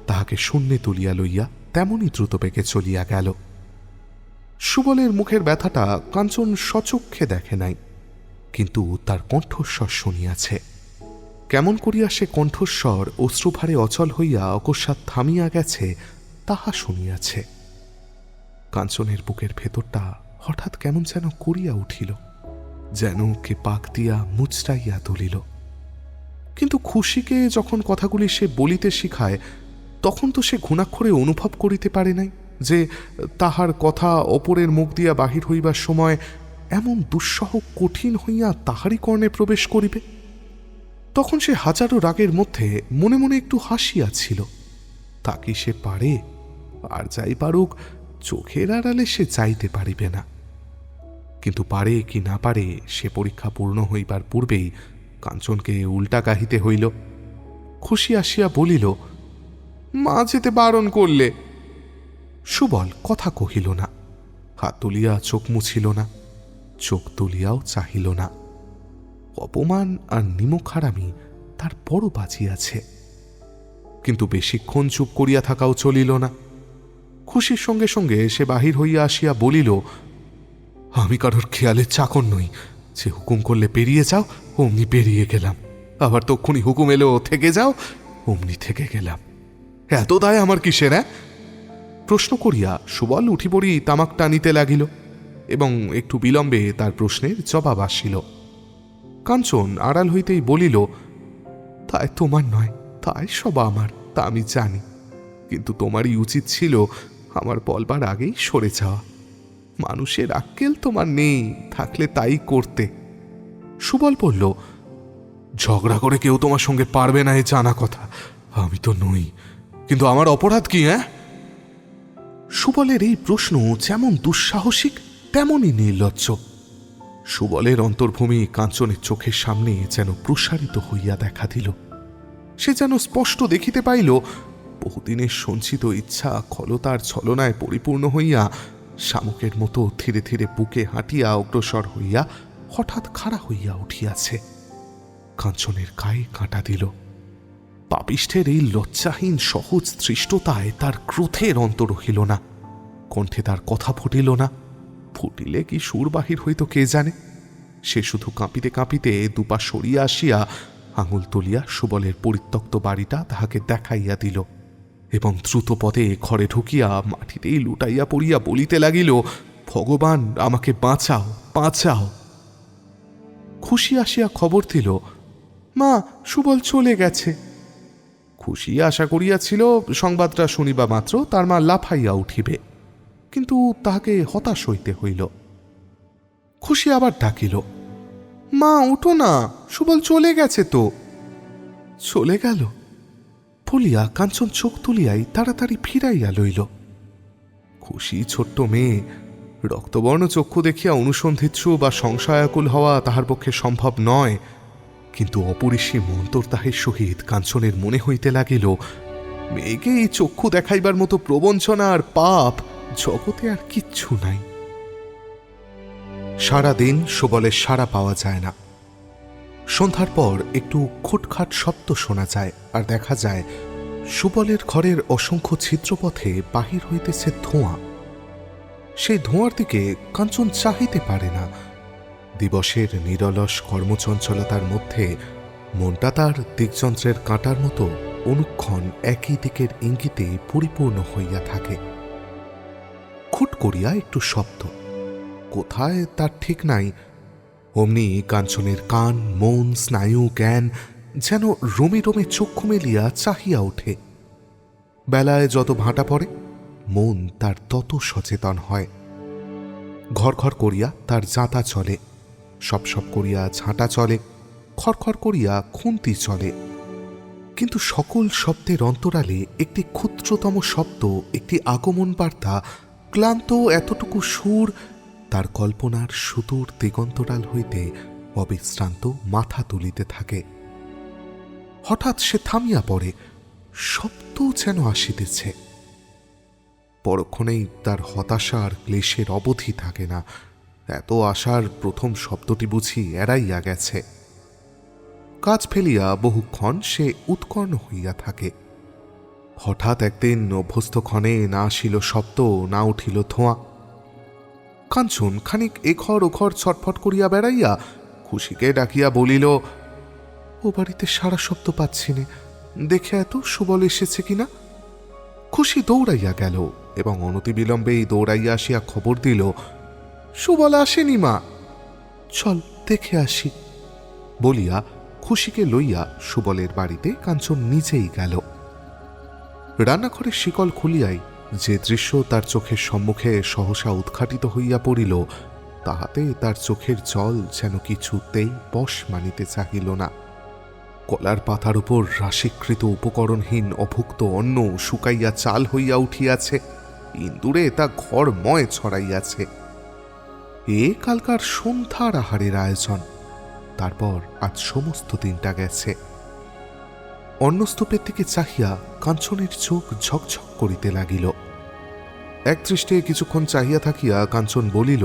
তাহাকে শূন্যে তুলিয়া লইয়া তেমনি দ্রুত বেগে চলিয়া গেল। সুবলের মুখের ব্যথাটা কাঞ্চন সচক্ষে দেখে নাই, কিন্তু তার কণ্ঠস্বর শুনিয়াছে। কেমন করিয়া সে কণ্ঠস্বর অশ্রুভারে অচল হইয়া অকস্মাৎ থামিয়া গেছে তাহা শুনিয়াছে। কাঞ্চনের বুকের ভেতরটা হঠাৎ কেমন যেন করিয়া উঠিল, যেন কে পাক দিয়া মুচড়াইয়া তুলিল। কিন্তু খুশিকে যখন কথাগুলি সে বলিতে শিখায় তখন তো সে ঘুণাক্ষরে অনুভব করিতে পারে নাই যে তাহার কথা অপরের মুখ দিয়া বাহির হইবার সময় এমন দুঃসহ কঠিন হইয়া তাহারই কর্ণে প্রবেশ করিবে। তখন সে হাজারো রাগের মধ্যে মনে মনে একটু হাসিয়াছিল। তা কি সে পারে? আর যাই পারুক, চোখের আড়ালে সে যাইতে পারিবে না। কিন্তু পারে কি না পারে সে পরীক্ষা পূর্ণ হইবার পূর্বেই কাঞ্চনকে উল্টা গাহিতে হইল। খুশি আসিয়া বলিল, মা যেতে বারণ করলে। সুবল কথা কহিল না, হাত তুলিয়া চোখ মুছিল না, চোখ তুলিয়াও চাহিল না। অপমান আর নিমক-হারামি তার বড় বাজিয়াছে, কিন্তু বেশিক্ষণ চুপ করিয়া থাকাও চলিল না। খুশির সঙ্গে সঙ্গে সে বাহির হইয়া আসিয়া বলিল, আমি কারোর খেয়ালের চাকর নই, যে হুকুম করলে পেরিয়ে যাও অমনি পেরিয়ে গেলাম, আবার তক্ষুনি হুকুম এলো থেকে যাও অমনি থেকে গেলাম। এত দায় আমার কিসের? প্রশ্ন করিয়া সুবল উঠি পড়ি তামাক টানিতে লাগিল এবং একটু বিলম্বে তার প্রশ্নের জবাব আসিল। কাঞ্চন আড়াল হইতেই বলিল, তাই তোমার নয়, তাই সব আমার, তা আমি জানি, কিন্তু তোমারই উচিত ছিল আমার বলবার আগেই সরে যাওয়া। মানুষের আক্কেল তোমার নেই, থাকলে তাই করতে। সুবল বলল, ঝগড়া করে কেউ তোমার সঙ্গে পারবে না এ জানা কথা, আমি তো নই, কিন্তু আমার অপরাধ কি? সুবলের এই প্রশ্ন যেমন দুঃসাহসিক তেমনই নির্লজ্জ। সুবলের অন্তর্ভূমি কাঞ্চনের চোখের সামনে যেন প্রসারিত হইয়া দেখা দিল। সে যেন স্পষ্ট দেখিতে পাইল বহুদিনের সঞ্চিত ইচ্ছা খলতার ছলনায় পরিপূর্ণ হইয়া শামুকের মতো ধীরে ধীরে বুকে হাঁটিয়া অগ্রসর হইয়া হঠাৎ খাড়া হইয়া উঠিয়াছে। কাঞ্চনের গায়ে কাঁটা দিল। পাপিষ্ঠের এই লজ্জাহীন সহজ ধৃষ্টতায় তার ক্রোধের অন্ত রহিল না, কণ্ঠে তার কথা ফুটিল না। ফুটিলে কি সুর বাহির হইত কে জানে। সে শুধু কাঁপিতে কাঁপিতে দুপা সরিয়া আসিয়া আঙুল তুলিয়া সুবলের পরিত্যক্ত বাড়িটা তাহাকে দেখাইয়া দিল এবং দ্রুত পদে ঘরে ঢুকিয়া মাটিতেই লুটাইয়া পড়িয়া বলিতে লাগিল, ভগবান আমাকে বাঁচাও, বাঁচাও। খুশি আসিয়া খবর দিল, মা, সুবল চলে গেছে। খুশি আশা করিয়াছিল সংবাদটা শুনিবা মাত্র তার মা লাফাইয়া উঠিবে, কিন্তু তাহাকে হতাশ হইতে হইল। খুশি আবার ডাকিল, মা উঠো না, সুবল চলে গেছে তো। চলে গেল বলিয়া কাঞ্চন চোখ তুলিয়াই তাড়াতাড়ি ফিরাইয়া লইল। খুশি ছোট্ট মেয়ে, রক্তবর্ণ চক্ষু দেখিয়া অনুসন্ধিৎসু বা সংশয়াকুল হওয়া তাহার পক্ষে সম্ভব নয়, কিন্তু অপরিসীম অন্তর্দাহের সহিত কাঞ্চনের মনে হইতে লাগিল মেয়েকে এই চক্ষু দেখাইবার মতো প্রবঞ্চনা আর পাপ জগতে আর কিচ্ছু নাই। সারাদিন সুবলের সাড়া পাওয়া যায় না। সন্ধ্যার পর একটু খুটখাট শব্দ শোনা যায়, আর দেখা যায় সুবলের ঘরের অসংখ্য ছিদ্রপথে বাহির হইতেছে ধোঁয়া। সেই ধোঁয়ার দিকে কাঞ্চন চাহিতে পারে না। দিবসের নিরলস কর্মচঞ্চলতার মধ্যে মনটা তার দিকযন্ত্রের কাঁটার মতো অনুক্ষণ একই দিকের ইঙ্গিতে পরিপূর্ণ হইয়া থাকে। খুট করিয়া একটু শব্দ, কোথায় তার ঠিক নাই। অমনি কাঞ্চনের কান, মন, স্নায়ু, জ্ঞান যেন রোমে রোমে চক্ষু মেলিয়া চাহিয়া ওঠে। বেলায় যত ভাঁটা পড়ে মন তার তত সচেতন হয়। ঘর ঘর করিয়া তার জাঁতা চলে, সব সব করিয়া ঝাঁটা চলে, খড়খড় করিয়া খুন্তি চলে। কিন্তু সকল শব্দের অন্তরালে একটি ক্ষুদ্রতম শব্দ, একটি আগমন বার্তা, ক্লান্ত এতটুকু সুর তার কল্পনার সুদূর দিগন্তরাল হইতে অবিশ্রান্ত মাথা তুলিতে থাকে। হঠাৎ সে থামিয়া পড়ে, শব্দ যেন আসিতেছে। পরক্ষণেই তার হতাশা আর ক্লেশের অবধি থাকে না। এত আশার প্রথম শব্দটি বুঝি এড়াইয়া গেছে। কাজ ফেলিয়া বহুক্ষণ সে উৎকর্ণ হইয়া থাকে। হঠাৎ একদিন অভ্যস্ত ক্ষণে না আসিল শব্দ, না উঠিল ধোঁয়া। কাঞ্চন খানিক এঘর ওঘর ছটফট করিয়া বেড়াইয়া খুশিকে ডাকিয়া বলিল, ও বাড়িতে সারা শব্দ পাচ্ছি নে, দেখে এত সুবল এসেছে কিনা। খুশি দৌড়াইয়া গেল এবং অনতিবিলম্বেই দৌড়াইয়া আসিয়া খবর দিল, সুবল আসেনি মা, চল দেখে আসি। বলিয়া খুশিকে লইয়া সুবলের বাড়িতে কাঞ্চন নিজেই গেল। রান্নাঘরের শিকল খুলিয়াই যে দৃশ্য তার চোখের সম্মুখে সহসা উদ্ঘাটিত হইয়া পড়িল, তাহাতে তার চোখের জল যেন কিছুতেই বশ মানিতে চাহিল না। কলার পাতার উপর রাশিকৃত উপকরণহীন অভুক্ত অন্ন শুকাইয়া চাল হইয়া উঠিয়াছে, ইন্দুরে তা ঘরময় ছড়াইয়াছে। এ কালকার সন্ধ্যার আহারের আয়োজন। তারপর আজ সমস্ত দিনটা গেছে। অন্নস্তূপের দিকে চাহিয়া কাঞ্চনের চোখ ঝকঝক করিতে লাগিল। একদৃষ্টে কিছুক্ষণ চাহিয়া থাকিয়া কাঞ্চন বলিল,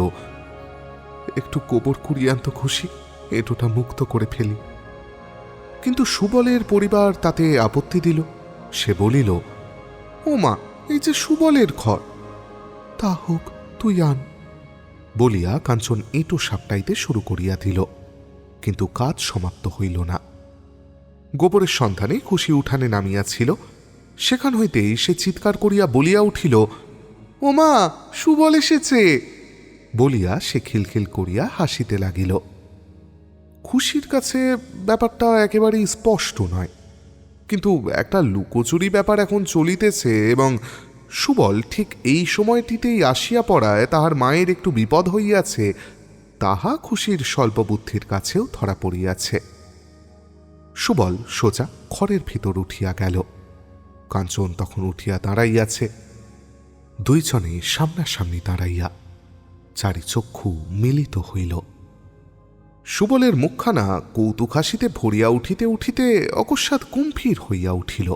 একটু গোবর কুড়িয়ে আনতো খুশি, এটোটা মুক্ত করে ফেলি। কিন্তু সুবলের পরিবার তাতে আপত্তি দিল। সে বলিল, ও মা, এই যে সুবলের ঘর। তা হোক, তুই আন বলিয়া কাঞ্চন এঁটো সাপটাইতে শুরু করিয়া দিল, কিন্তু কাজ সমাপ্ত হইল না। গোবরের সন্ধানে খুশি উঠানে নামিয়াছিল। সেখান হইতেই সে চিৎকার করিয়া বলিয়া উঠিল, ও মা, সুবল এসেছে বলিয়া সে খিলখিল করিয়া হাসিতে লাগিল। খুশির কাছে ব্যাপারটা একেবারেই স্পষ্ট নয়, কিন্তু একটা লুকোচুরি ব্যাপার এখন চলিতেছে এবং সুবল ঠিক এই সময়টিতেই আসিয়া পড়ায় তাহার মায়ের একটু বিপদ হইয়াছে, তাহা খুশির স্বল্প বুদ্ধির কাছেও ধরা পড়িয়াছে। সুবল সোজা ঘরের ভিতর উঠিয়া গেল। কাঞ্চন তখন উঠিয়া দাঁড়াইয়াছে। দুইজনে সামনাসামনি দাঁড়াইয়া চারিচক্ষু মিলিত হইল। সুবলের মুখখানা কৌতুক হাসিতে ভরিয়া উঠিতে উঠিতে অকস্মাৎ গম্ভীর হইয়া উঠিল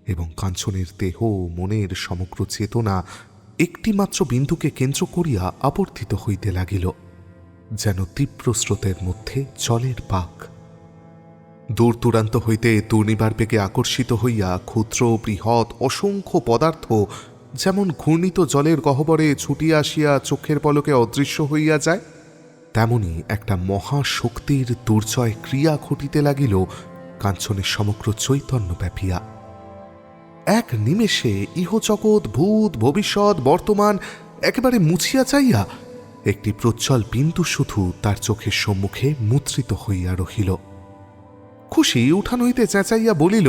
এবং কাঞ্চনের দেহ মনের সমগ্র চেতনা একটিমাত্র বিন্দুকে কেন্দ্র করিয়া আবর্তিত হইতে লাগিল, যেন তীব্র স্রোতের মধ্যে জলের পাক। দূর দূরান্ত হইতে তূর্ণিবার বেগে আকর্ষিত হইয়া ক্ষুদ্র বৃহৎ অসংখ্য পদার্থ যেমন ঘূর্ণিত জলের গহ্বরে ছুটিয়া আসিয়া চোখের পলকে অদৃশ্য হইয়া যায়, তেমনি একটা মহাশক্তির দুর্জয় ক্রিয়া ঘটিতে লাগিল কাঞ্চনের সমগ্র চৈতন্য ব্যাপিয়া। এক নিমেষে ইহজগৎ, ভূত, ভবিষ্যৎ, বর্তমান একেবারে মুছিয়া চাইয়া একটি প্রজ্জ্বল বিন্দু শুধু তার চোখের সম্মুখে মুদ্রিত হইয়া রহিল। খুশি উঠান হইতে চেঁচাইয়া বলিল,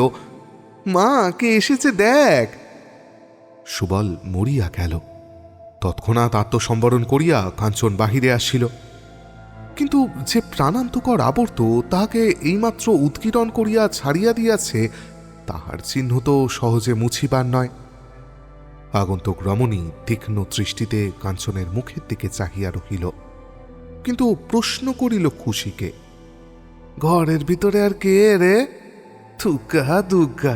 মা, কে এসেছে দেখ। সুবল মরিয়া গেল। তৎক্ষণাৎ আত্মসম্বরণ করিয়া কাঞ্চন বাহিরে আসিল, কিন্তু যে প্রাণান্তকর আবর্ত তাহাকে এইমাত্র উৎকীর্ণ করিয়া ছাড়িয়া দিয়াছে, তাহার চিহ্ন তো সহজে মুছিবার নয়। আগন্তুক রমণী তীক্ষ্ণ দৃষ্টিতে কাঞ্চনের মুখের দিকে চাহিয়া রহিল, কিন্তু প্রশ্ন করিল খুশিকে, ঘরের ভিতরে আর কে রে? দুগ্গা দুগ্গা,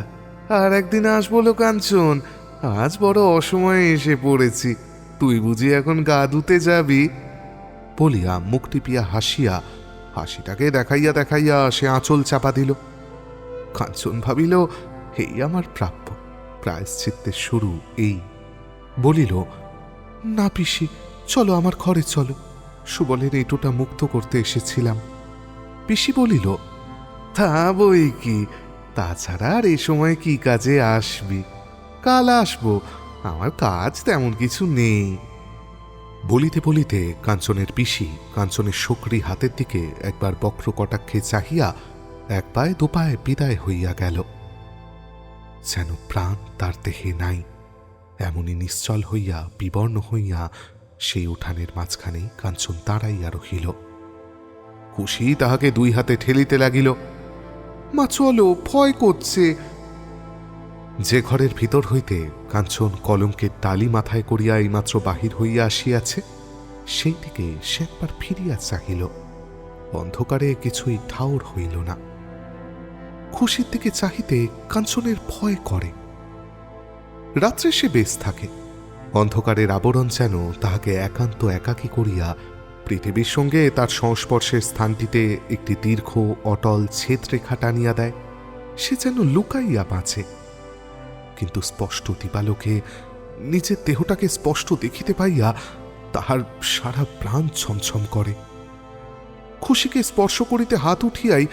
আর একদিন আসবো কাঞ্চন, আজ বড় অসময়ে এসে পড়েছি, তুই বুঝি এখন গা ধুতে যাবি? বলিয়া মুখ টিপিয়া হাসিয়া হাসিটাকে দেখাইয়া দেখাইয়া সে আঁচল চাপা দিল। কাঞ্চন ভাবিল, এই আমার প্রাপ্য, প্রায়শ্চিত্তের শুরু এই। বলিল, না পিসি, চলো আমার ঘরে চলো, সুবলের এঁটোটা মুক্ত করতে এসেছিলাম। পিসি বলিল, তা বই কি, তাছাড়া আর এ সময় কি কাজে আসবি? কাল আসবো, আমার কাজ তেমন কিছু নেই। বলিতে বলিতে কাঞ্চনের পিসি কাঞ্চনের শকরি হাতের দিকে একবার বক্র কটাক্ষে চাহিয়া এক পায়ে দুপায়ে বিদায় হইয়া গেল, যেন প্রাণ তার দেহে নাই। এমনই নিশ্চল হইয়া বিবর্ণ হইয়া সেই উঠানের মাঝখানেই কাঞ্চন দাঁড়াইয়া রহিল। খুশি তাহাকে দুই হাতে ঠেলিতে লাগিল, মা চলো, ভয় করছে। যে ঘরের ভিতর হইতে কাঞ্চন কলঙ্কের ডালি মাথায় করিয়া এইমাত্র বাহির হইয়া আসিয়াছে, সেই দিকে সে একবার ফিরিয়া চাহিল। অন্ধকারে কিছুই ঠাউর হইল না। খুশির দিকে চাহিতে কাঞ্চনের ভয় করে। রাত্রে সে বেশ থাকে, অন্ধকারের আবরণ যেন তাহাকে একান্ত একাকী করিয়া পৃথিবীর সঙ্গে তার সংস্পর্শের স্থানটিতে একটি দীর্ঘ অটল ছেদরেখা টানিয়া দেয়। সে যেন লুকাইয়া বাঁচে, কিন্তু স্পষ্ট দীপালোকে নিজের দেহটাকে স্পষ্ট দেখিতে পাইয়া তাহার সারা প্রাণ ছমছম করে। খুশিকে স্পর্শ করিতে হাত উঠিয়াই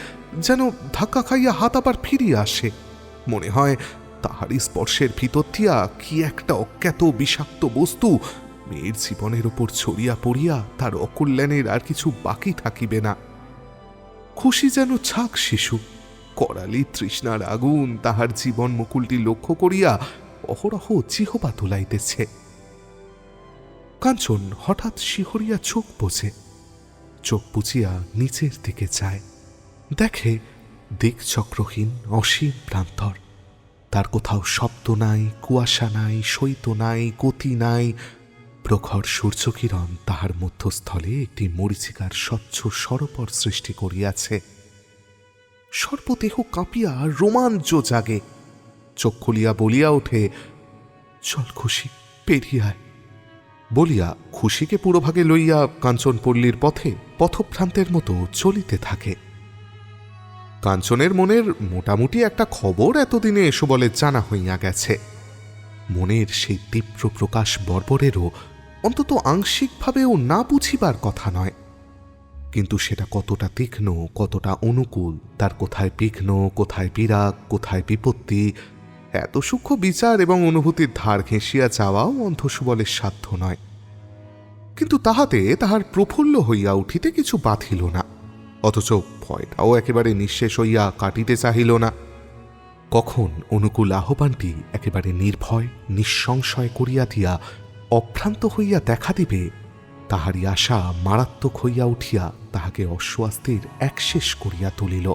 যেন ধাক্কা খাইয়া হাত আবার ফিরিয়া আসে। মনে হয় তাহারই স্পর্শের ভিতর দিয়া কি একটা অজ্ঞাত বিষাক্ত বস্তু মেয়ের জীবনের উপর ছড়িয়া পড়িয়া তার অকল্যাণের আর কিছু বাকি থাকিবে না। খুশি যেন ছাক শিশু, করালি তৃষ্ণার আগুন তাহার জীবন মুকুলটি লক্ষ্য করিয়া অহরহ জিহবা তুলাইতেছে। কাঞ্চন হঠাৎ শিহরিয়া চোখ বোঝে। চোখ বুঝিয়া নিচের দিকে যায়, দেখে দিকচক্রহীন অসীম প্রান্তর। তার কোথাও শব্দ নাই, কুয়াশা নাই, শৈত নাই, গতি নাই। প্রখর সূর্যকিরণ তাহার মধ্যস্থলে একটি মরীচিকার স্বচ্ছ সরোবর সৃষ্টি করিয়াছে। সর্বদেহ কাঁপিয়া রোমাঞ্চ জাগে। চোখ খুলিয়া বলিয়া ওঠে, চল খুশি, পেরিয়ে আয়। বলিয়া খুশিকে পুরোভাগে লইয়া কাঞ্চনপল্লীর পথে পথভ্রান্তের মতো চলিতে থাকে। কাঞ্চনের মনের মোটামুটি একটা খবর এতদিনে সুবলে জানা হইয়া গেছে। মনের সেই তীব্র প্রকাশ বর্বরেরও অন্তত আংশিকভাবেও না বুঝিবার কথা নয়, কিন্তু সেটা কতটা তীক্ষ্ণ, কতটা অনুকূল, তার কোথায় বিঘ্ন, কোথায় বিরাগ, কোথায় বিপত্তি, এত সূক্ষ্ম বিচার এবং অনুভূতির ধার ঘেঁষিয়া যাওয়াও অন্ধ সুবলের সাধ্য নয়। কিন্তু তাহাতে তাহার প্রফুল্ল হইয়া উঠিতে কিছু বাধিল না, অথচ ভয়টাও একেবারে নিঃশেষ হইয়া কাটিতে চাহিল না। কখন অনুকূল আহ্বানটি একেবারে নির্ভয় নিঃসংশয় করিয়া দিয়া অভ্রান্ত হইয়া দেখা দিবে, তাহারই আশা মারাত্মক হইয়া উঠিয়া তাহাকে অস্বস্তির একশেষ করিয়া তুলিল।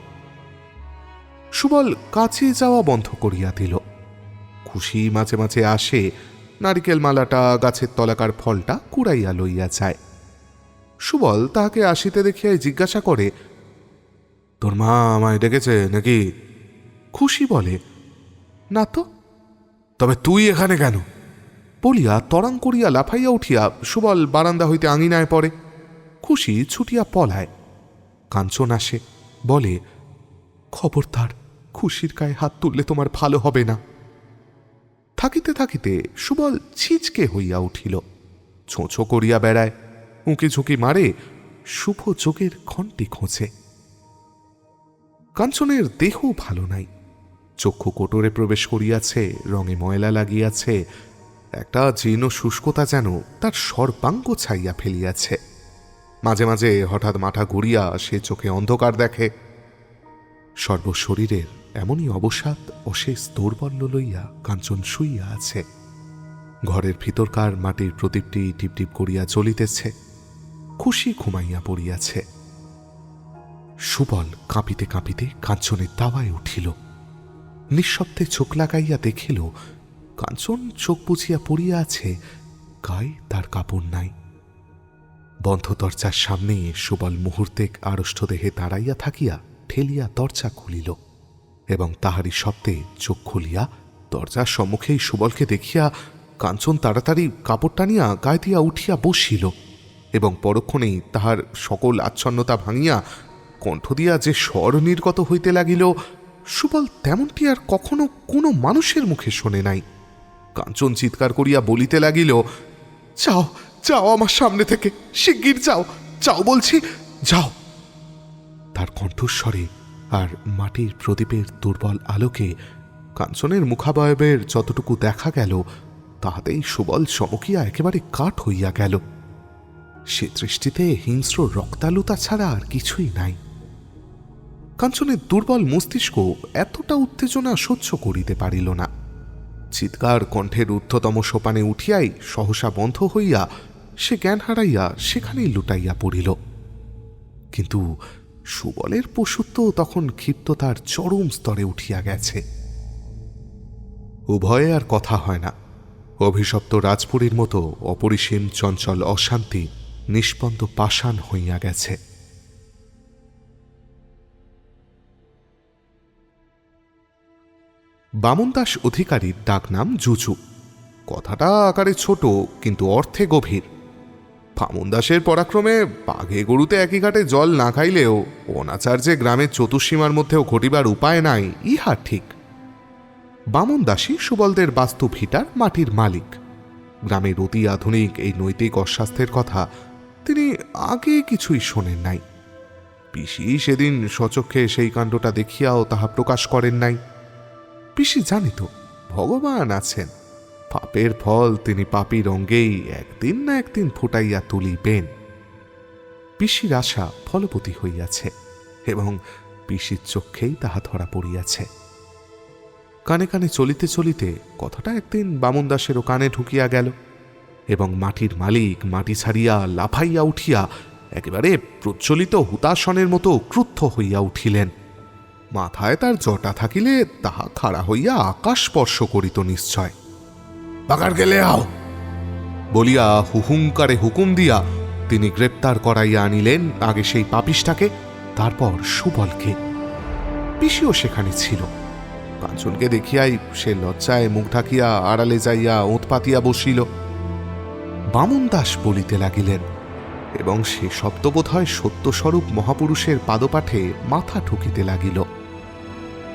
সুবল কাছে যাওয়া বন্ধ করিয়া দিল। খুশি মাঝে মাঝে আসে, নারিকেল মালাটা, গাছের তলাকার ফলটা কুড়াইয়া লইয়া যায়। সুবল তাহাকে আসিতে দেখিয়াই জিজ্ঞাসা করে, তোর মা আমায় ডেকেছে নাকি? খুশি বলে, না তো। তবে তুই এখানে কেন? বলিয়া তরাং করিয়া লাফাইয়া উঠিয়া সুবল বারান্দা হইতে আঙিনায় পড়ে। খুশি ছুটিয়া পলায়। কাঞ্চন আসে, বলে, খবরদার, খুশির গায়ে হাত তুললে তোমার ভালো হবে না। থাকিতে থাকিতে সুবল ছিচকে হইয়া উঠিল, ছোঁছো করিয়া বেড়ায়, উঁকি ঝুঁকি মারে, শুভ যোগের ঘণ্টি খোঁজে। কাঞ্চনের দেহ ভালো নাই, চক্ষু কোটরে প্রবেশ করিয়াছে, রঙে ময়লা লাগিয়াছে, একটা জীর্ণ শুষ্কতা যেন তার সর্বাঙ্গ ছাইয়া ফেলিয়াছে। মাঝে মাঝে হঠাৎ মাথা ঘুরিয়া সে চোখে অন্ধকার দেখে। সর্বশরীরের এমনই অবসাদ অশেষ দৌর্বল্য লইয়া কাঞ্চন শুইয়া আছে। ঘরের ভিতরকার মাটির প্রদীপটি টিপটিপ করিয়া জ্বলিতেছে। খুশি ঘুমাইয়া পড়িয়াছে। সুবল কাঁপিতে কাঁপিতে কাঞ্চনের দাওয়ায় উঠিল। নিঃশব্দে চোখ লাগাইয়া দেখিল কাঞ্চন চোখ বুঝিয়া পড়িয়া আছে, গায়ে তার কাপড় নাই। বন্ধ দরজার সামনে সুবল মুহূর্তে আড়ষ্ট দেহে দাঁড়াইয়া থাকিয়া ঠেলিয়া দরজা খুলিল এবং তাহারই শব্দে চোখ খুলিয়া দরজার সম্মুখেই সুবলকে দেখিয়া কাঞ্চন তাড়াতাড়ি কাপড় টানিয়া গায়ে দিয়া উঠিয়া বসিল এবং পরক্ষণেই তাহার সকল আচ্ছন্নতা ভাঙিয়া কণ্ঠ দিয়া যে স্বর নির্গত হইতে লাগিল, সুবল তেমনটি আর কখনো কোনো মানুষের মুখে শোনে নাই। কাঞ্চন চিৎকার করিয়া বলিতে লাগিল, যাও, যাও আমার সামনে থেকে, শিগগির যাও, যাও বলছি, যাও। তার কণ্ঠস্বরে আর মাটির প্রদীপের দুর্বল আলোকে কাঞ্চনের মুখাবয়বের যতটুকু দেখা গেল, তাহাতেই সুবল চমকিয়া একেবারে কাঠ হইয়া গেল। সে দৃষ্টিতে হিংস্র রক্তালুতা ছাড়া আর কিছুই নাই। কাঞ্চনের দুর্বল মস্তিষ্ক এতটা উত্তেজনা সহ্য করিতে পারিল না। চিৎকার কণ্ঠের ঊর্ধ্বতম সোপানে উঠিয়াই সহসা বন্ধ হইয়া সে জ্ঞান হারাইয়া সেখানেই লুটাইয়া পড়িল। কিন্তু সুবলের পশুত্ব তখন ক্ষিপ্ততার চরম স্তরে উঠিয়া গেছে। উভয়ে আর কথা হয় না। অভিশপ্ত রাজপুরীর মতো অপরিসীম চঞ্চল অশান্তি নিষ্পন্দ পাষাণ হইয়া গেছে। বামনদাস অধিকারীর ডাকনাম জুজু। কথাটা আকারে ছোট কিন্তু অর্থে গভীর। বামনদাসের পরাক্রমে বাঘে গরুতে একই ঘাটে জল না খাইলেও অনাচার যে গ্রামের চতুর্সীমার মধ্যেও ঘটিবার উপায় নাই, ইহা ঠিক। বামনদাসী সুবলদের বাস্তু ভিটার মাটির মালিক। গ্রামের অতি আধুনিক এই নৈতিক অস্বাস্থ্যের কথা তিনি আগে কিছুই শোনেন নাই। পিসি সেদিন সচক্ষে সেই কাণ্ডটা দেখিয়াও তাহা প্রকাশ করেন নাই। পিসি জানিত ভগবান আছেন, পাপের ফল তিনি পাপীর অঙ্গেই একদিন না একদিন ফুটাইয়া তুলিবেন। পিসির আশা ফলবতী হইয়াছে এবং পিসির চক্ষেই তাহা ধরা পড়িয়াছে। কানে কানে চলিতে চলিতে কথাটা একদিন বামনদাসেরও কানে ঢুকিয়া গেল এবং মাটির মালিক মাটি ছাড়িয়া লাফাইয়া উঠিয়া একেবারে প্রজ্বলিত হুতাসনের মতো ক্রুদ্ধ হইয়া উঠিলেন। মাথায় তার জটা থাকিলে তাহা খাড়া হইয়া আকাশ স্পর্শ করিত নিশ্চয়। বাগার গেলে আও বলিয়া হুহুঙ্কারে হুকুম দিয়া তিনি গ্রেপ্তার করাইয়া আনিলেন আগে সেই পাপিষ্টাকে, তারপর সুবলকে। পিসিও সেখানে ছিল। কাঞ্চনকে দেখিয়াই সে লজ্জায় মুখ ঢাকিয়া আড়ালে যাইয়া ওঁত পাতিয়া বসিল। বামুন দাস বলিতে লাগিলেন, এবং সে শব্দ বোধ হয় সত্যস্বরূপ মহাপুরুষের পাদপাঠে মাথা ঠুকিতে লাগিল।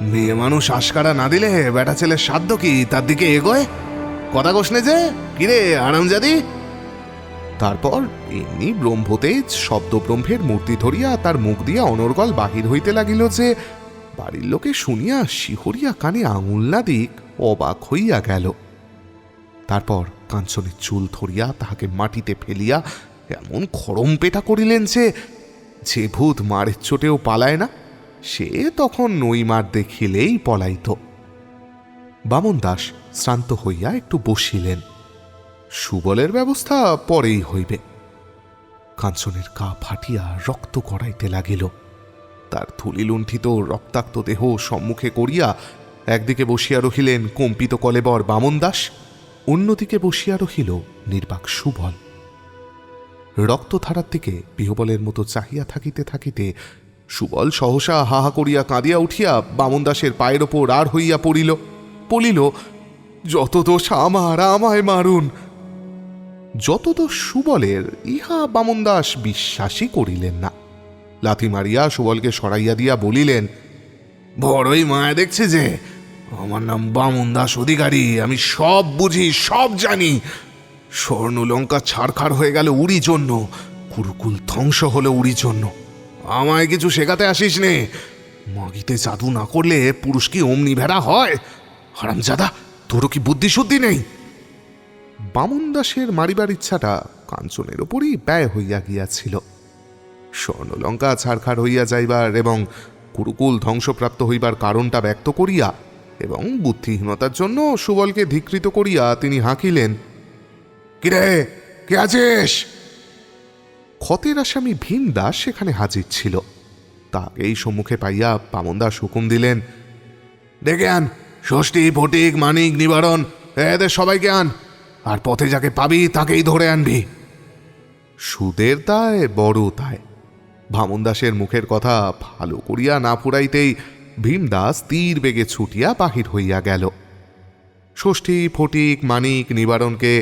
মেয়ে মানুষ আশকারা না দিলে বেটা ছেলের সাধ্য কি তার দিকে এগোয়? কথা কোশনে যে কিরে আরামজাদি? তারপর এমনি ব্রহ্মতেজ শব্দব্রহ্মের মূর্তি ধরিয়া তার মুখ দিয়া অনর্গল বাহির হইতে লাগিল যে বাড়ির লোকে শুনিয়া শিহরিয়া কানে আঙুল না দিক অবাক হইয়া গেল। তারপর কাঞ্চনের চুল ধরিয়া তাহাকে মাটিতে ফেলিয়া এমন খরম পেটা করিলেন যে ভূত মারের চোটেও পালায় না, সে তখন নই মার দেখিলেই পলাইত। বামন দাস শ্রান্ত হইয়া একটু বসিলেন। সুবলের ব্যবস্থা পরেই হইবে। কাঞ্চনের গা ফাটিয়া রক্ত গড়াইতে লাগিল। তার ধূলিলুণ্ঠিত রক্তাক্ত দেহ সম্মুখে করিয়া একদিকে বসিয়া রহিলেন কম্পিত কলেবর বামন দাস, অন্যদিকে বসিয়া রহিল নির্বাক সুবল। রক্তধারার দিকে বিহবলের মতো চাহিয়া থাকিতে থাকিতে সুবল সহসা হাহা করিয়া কাঁদিয়া উঠিয়া বামন দাসের পায়ের ওপর আর হইয়া পড়িল, যত দোষ আমার, আমায় মারুন। যত দোষ সুবলের ইহা বামন দাস বিশ্বাসই করিলেন না। লাথি মারিয়া সুবলকে সরাইয়া দিয়া বলিলেন, বড়ই মায়া দেখছে যে আমার নাম বামন দাস অধিকারী, আমি সব বুঝি, সব জানি। স্বর্ণলঙ্কা ছাড়খাড় হয়ে গেল উড়ি জন্য, কুরুকুল ধ্বংস হলো উড়ি জন্য। আমায় কিছু শেখাতে আসিস নে। মাগিতে জাদু না করলে পুরুষ কি অমনি ভেড়া হয়? হারামজাদা, তোরও কি বুদ্ধি শুদ্ধি নেই? বামন দাসের মারিবার ইচ্ছাটা কাঞ্চনের ওপরই ব্যয় হইয়া গিয়াছিল। স্বর্ণলঙ্কা ছাড়খাড় হইয়া যাইবার এবং কুরুকুল ধ্বংসপ্রাপ্ত হইবার কারণটা ব্যক্ত করিয়া এবং বুদ্ধিহীনতার জন্য সুবলকে ধিকৃত করিয়া তিনি হাঁকিলেন, কিরে, কে আছিস? ক্ষতের আসামি ভীম দাস সেখানে হাজির ছিল। তাকেই সম্মুখে পাইয়া বামন দাস হুকুম দিলেন, ডেকে আন ষষ্ঠী, ফটিক, মানিক, নিবারণ, এদের সবাইকে আন, আর পথে যাকে পাবি তাকেই ধরে আনবি। সুদের দায় বড় দায়। বামন দাসের মুখের কথা ভালো করিয়া না ফুরাইতেই ভীমদাস তীর বেগে ছুটিয়া বাহির হইয়া গেল। ষষ্ঠী, ফটিক, মানিক, নিবারণকে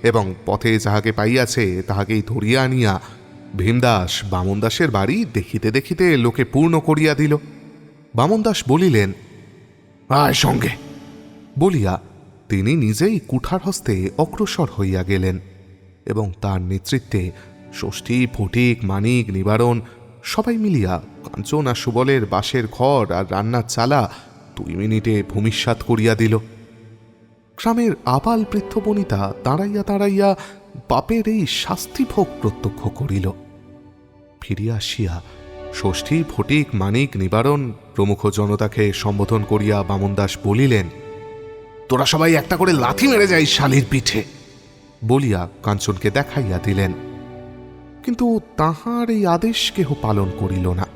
এবং পথে যাহাকে পাইয়াছে তাহাকেই ধরিয়া আনিয়া ভীমদাস বামন দাসের বাড়ি দেখিতে দেখিতে লোকে পূর্ণ করিয়া দিল। বামন দাস বলিলেন, আয় সঙ্গে বলিয়া তিনি নিজেই কুঠার হস্তে অগ্রসর হইয়া গেলেন এবং তার নেতৃত্বে ষষ্ঠী, ফটিক, মানিক, নিবারণ সবাই মিলিয়া কাঞ্চন আর সুবলের বাঁশের ঘর আর রান্নার চালা 2 মিনিটে ভূমিসাৎ করিয়া দিল। গ্রামের আবাল বৃদ্ধ বনিতা দাঁড়াইয়া দাঁড়াইয়া বাপের এই শাস্তিভোগ প্রত্যক্ষ করিল। ফিরিয়া আসিয়া ষষ্ঠী, ফটিক, মানিক, নিবারণ প্রমুখ জনতাকে সম্বোধন করিয়া বামন দাস বলিলেন, তোরা সবাই একটা করে লাথি মেরে যাই শালির পিঠে বলিয়া কাঞ্চনকে দেখাইয়া দিলেন। কিন্তু তাহার এই আদেশ কেহ পালন করিল না।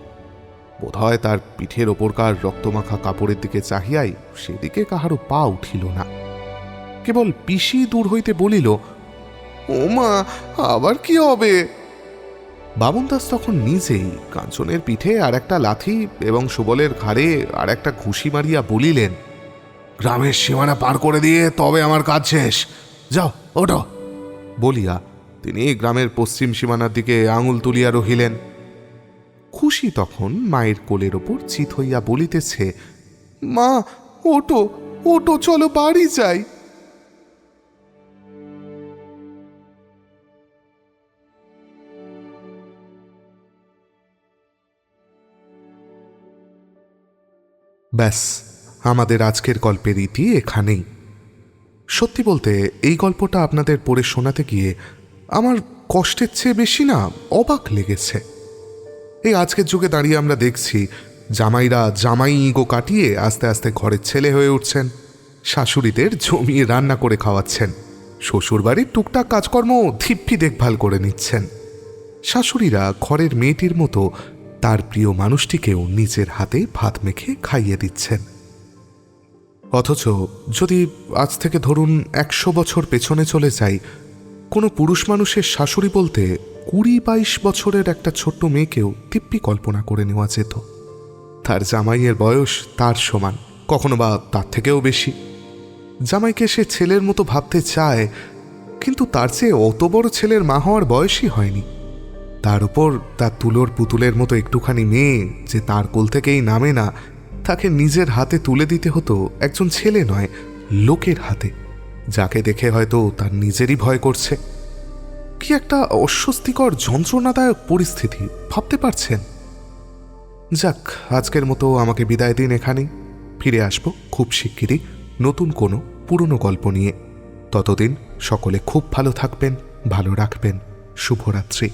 বোধহয় তার পিঠের ওপরকার রক্তমাখা কাপড়ের দিকে চাহিয়াই সেদিকে কাহারও পা উঠিল না। কেবল পিসি দূর হইতে বলিল, ও মা, আবার কি হবে? বামন দাস তখন নিজেই কাঞ্চনের পিঠে আর একটা লাথি এবং সুবলের ঘাড়ে আর একটা ঘুষি মারিয়া বলিলেন, গ্রামের সীমানা পার করে দিয়ে তবে আমার কাজ শেষ, যাও ওঠো বলিয়া তিনি গ্রামের পশ্চিম সীমানার দিকে আঙুল তুলিয়া রহিলেন। খুশি তখন মায়ের কোলের ওপর চিত হইয়া বলিতেছে, মা, ওটো ওটো, চলো বাড়ি যাই। ব্যাস, আমাদের আজকের গল্পের ইতি এখানেই। সত্যি বলতে এই গল্পটা আপনাদের পড়ে শোনাতে গিয়ে আমার কষ্টের চেয়ে বেশি না অবাক লেগেছে। এই আজকের যুগে দাঁড়িয়ে আমরা দেখছি জামাইরা জামাই ইগো কাটিয়ে আস্তে আস্তে ঘরের ছেলে হয়ে উঠছেন, শাশুড়িদের জমিয়ে রান্না করে খাওয়াচ্ছেন, শ্বশুরবাড়ির টুকটাক কাজকর্ম ধিপ্পি দেখভাল করে নিচ্ছেন। শাশুড়িরা ঘরের মেয়েটির মতো তার প্রিয় মানুষটিকেও নিজের হাতে ভাত মেখে খাইয়ে দিচ্ছেন। অথচ যদি আজ থেকে ধরুন 100 বছর পেছনে চলে যাই, কোনো পুরুষ মানুষের শাশুড়ি বলতে 20-22 বছরের একটা ছোট্ট মেয়েকেও দিব্যি কল্পনা করে নেওয়া যেত। তার জামাইয়ের বয়স তার সমান, কখনো বা তার থেকেও বেশি। জামাইকে সে ছেলের মতো ভাবতে চায়, কিন্তু তার চেয়ে অত বড় ছেলের মা হওয়ার বয়সই হয়নি। তার উপর তার তুলোর পুতুলের মতো একটুখানি মেয়ে যে তার কোল থেকেই নামে না, তাকে নিজের হাতে তুলে দিতে হতো একজন ছেলে নয়, লোকের হাতে, যাকে দেখে হয়তো তার নিজেরই ভয় করছে। কি একটা অস্বস্তিকর যন্ত্রণাদায়ক পরিস্থিতি, ভাবতে পারছেন? যাক, আজকের মতো আমাকে বিদায় দিন এখানেই। ফিরে আসবো খুব শিগগিরই নতুন কোনো পুরনো গল্প নিয়ে। ততদিন সকলে খুব ভালো থাকবেন, ভালো রাখবেন। শুভরাত্রি।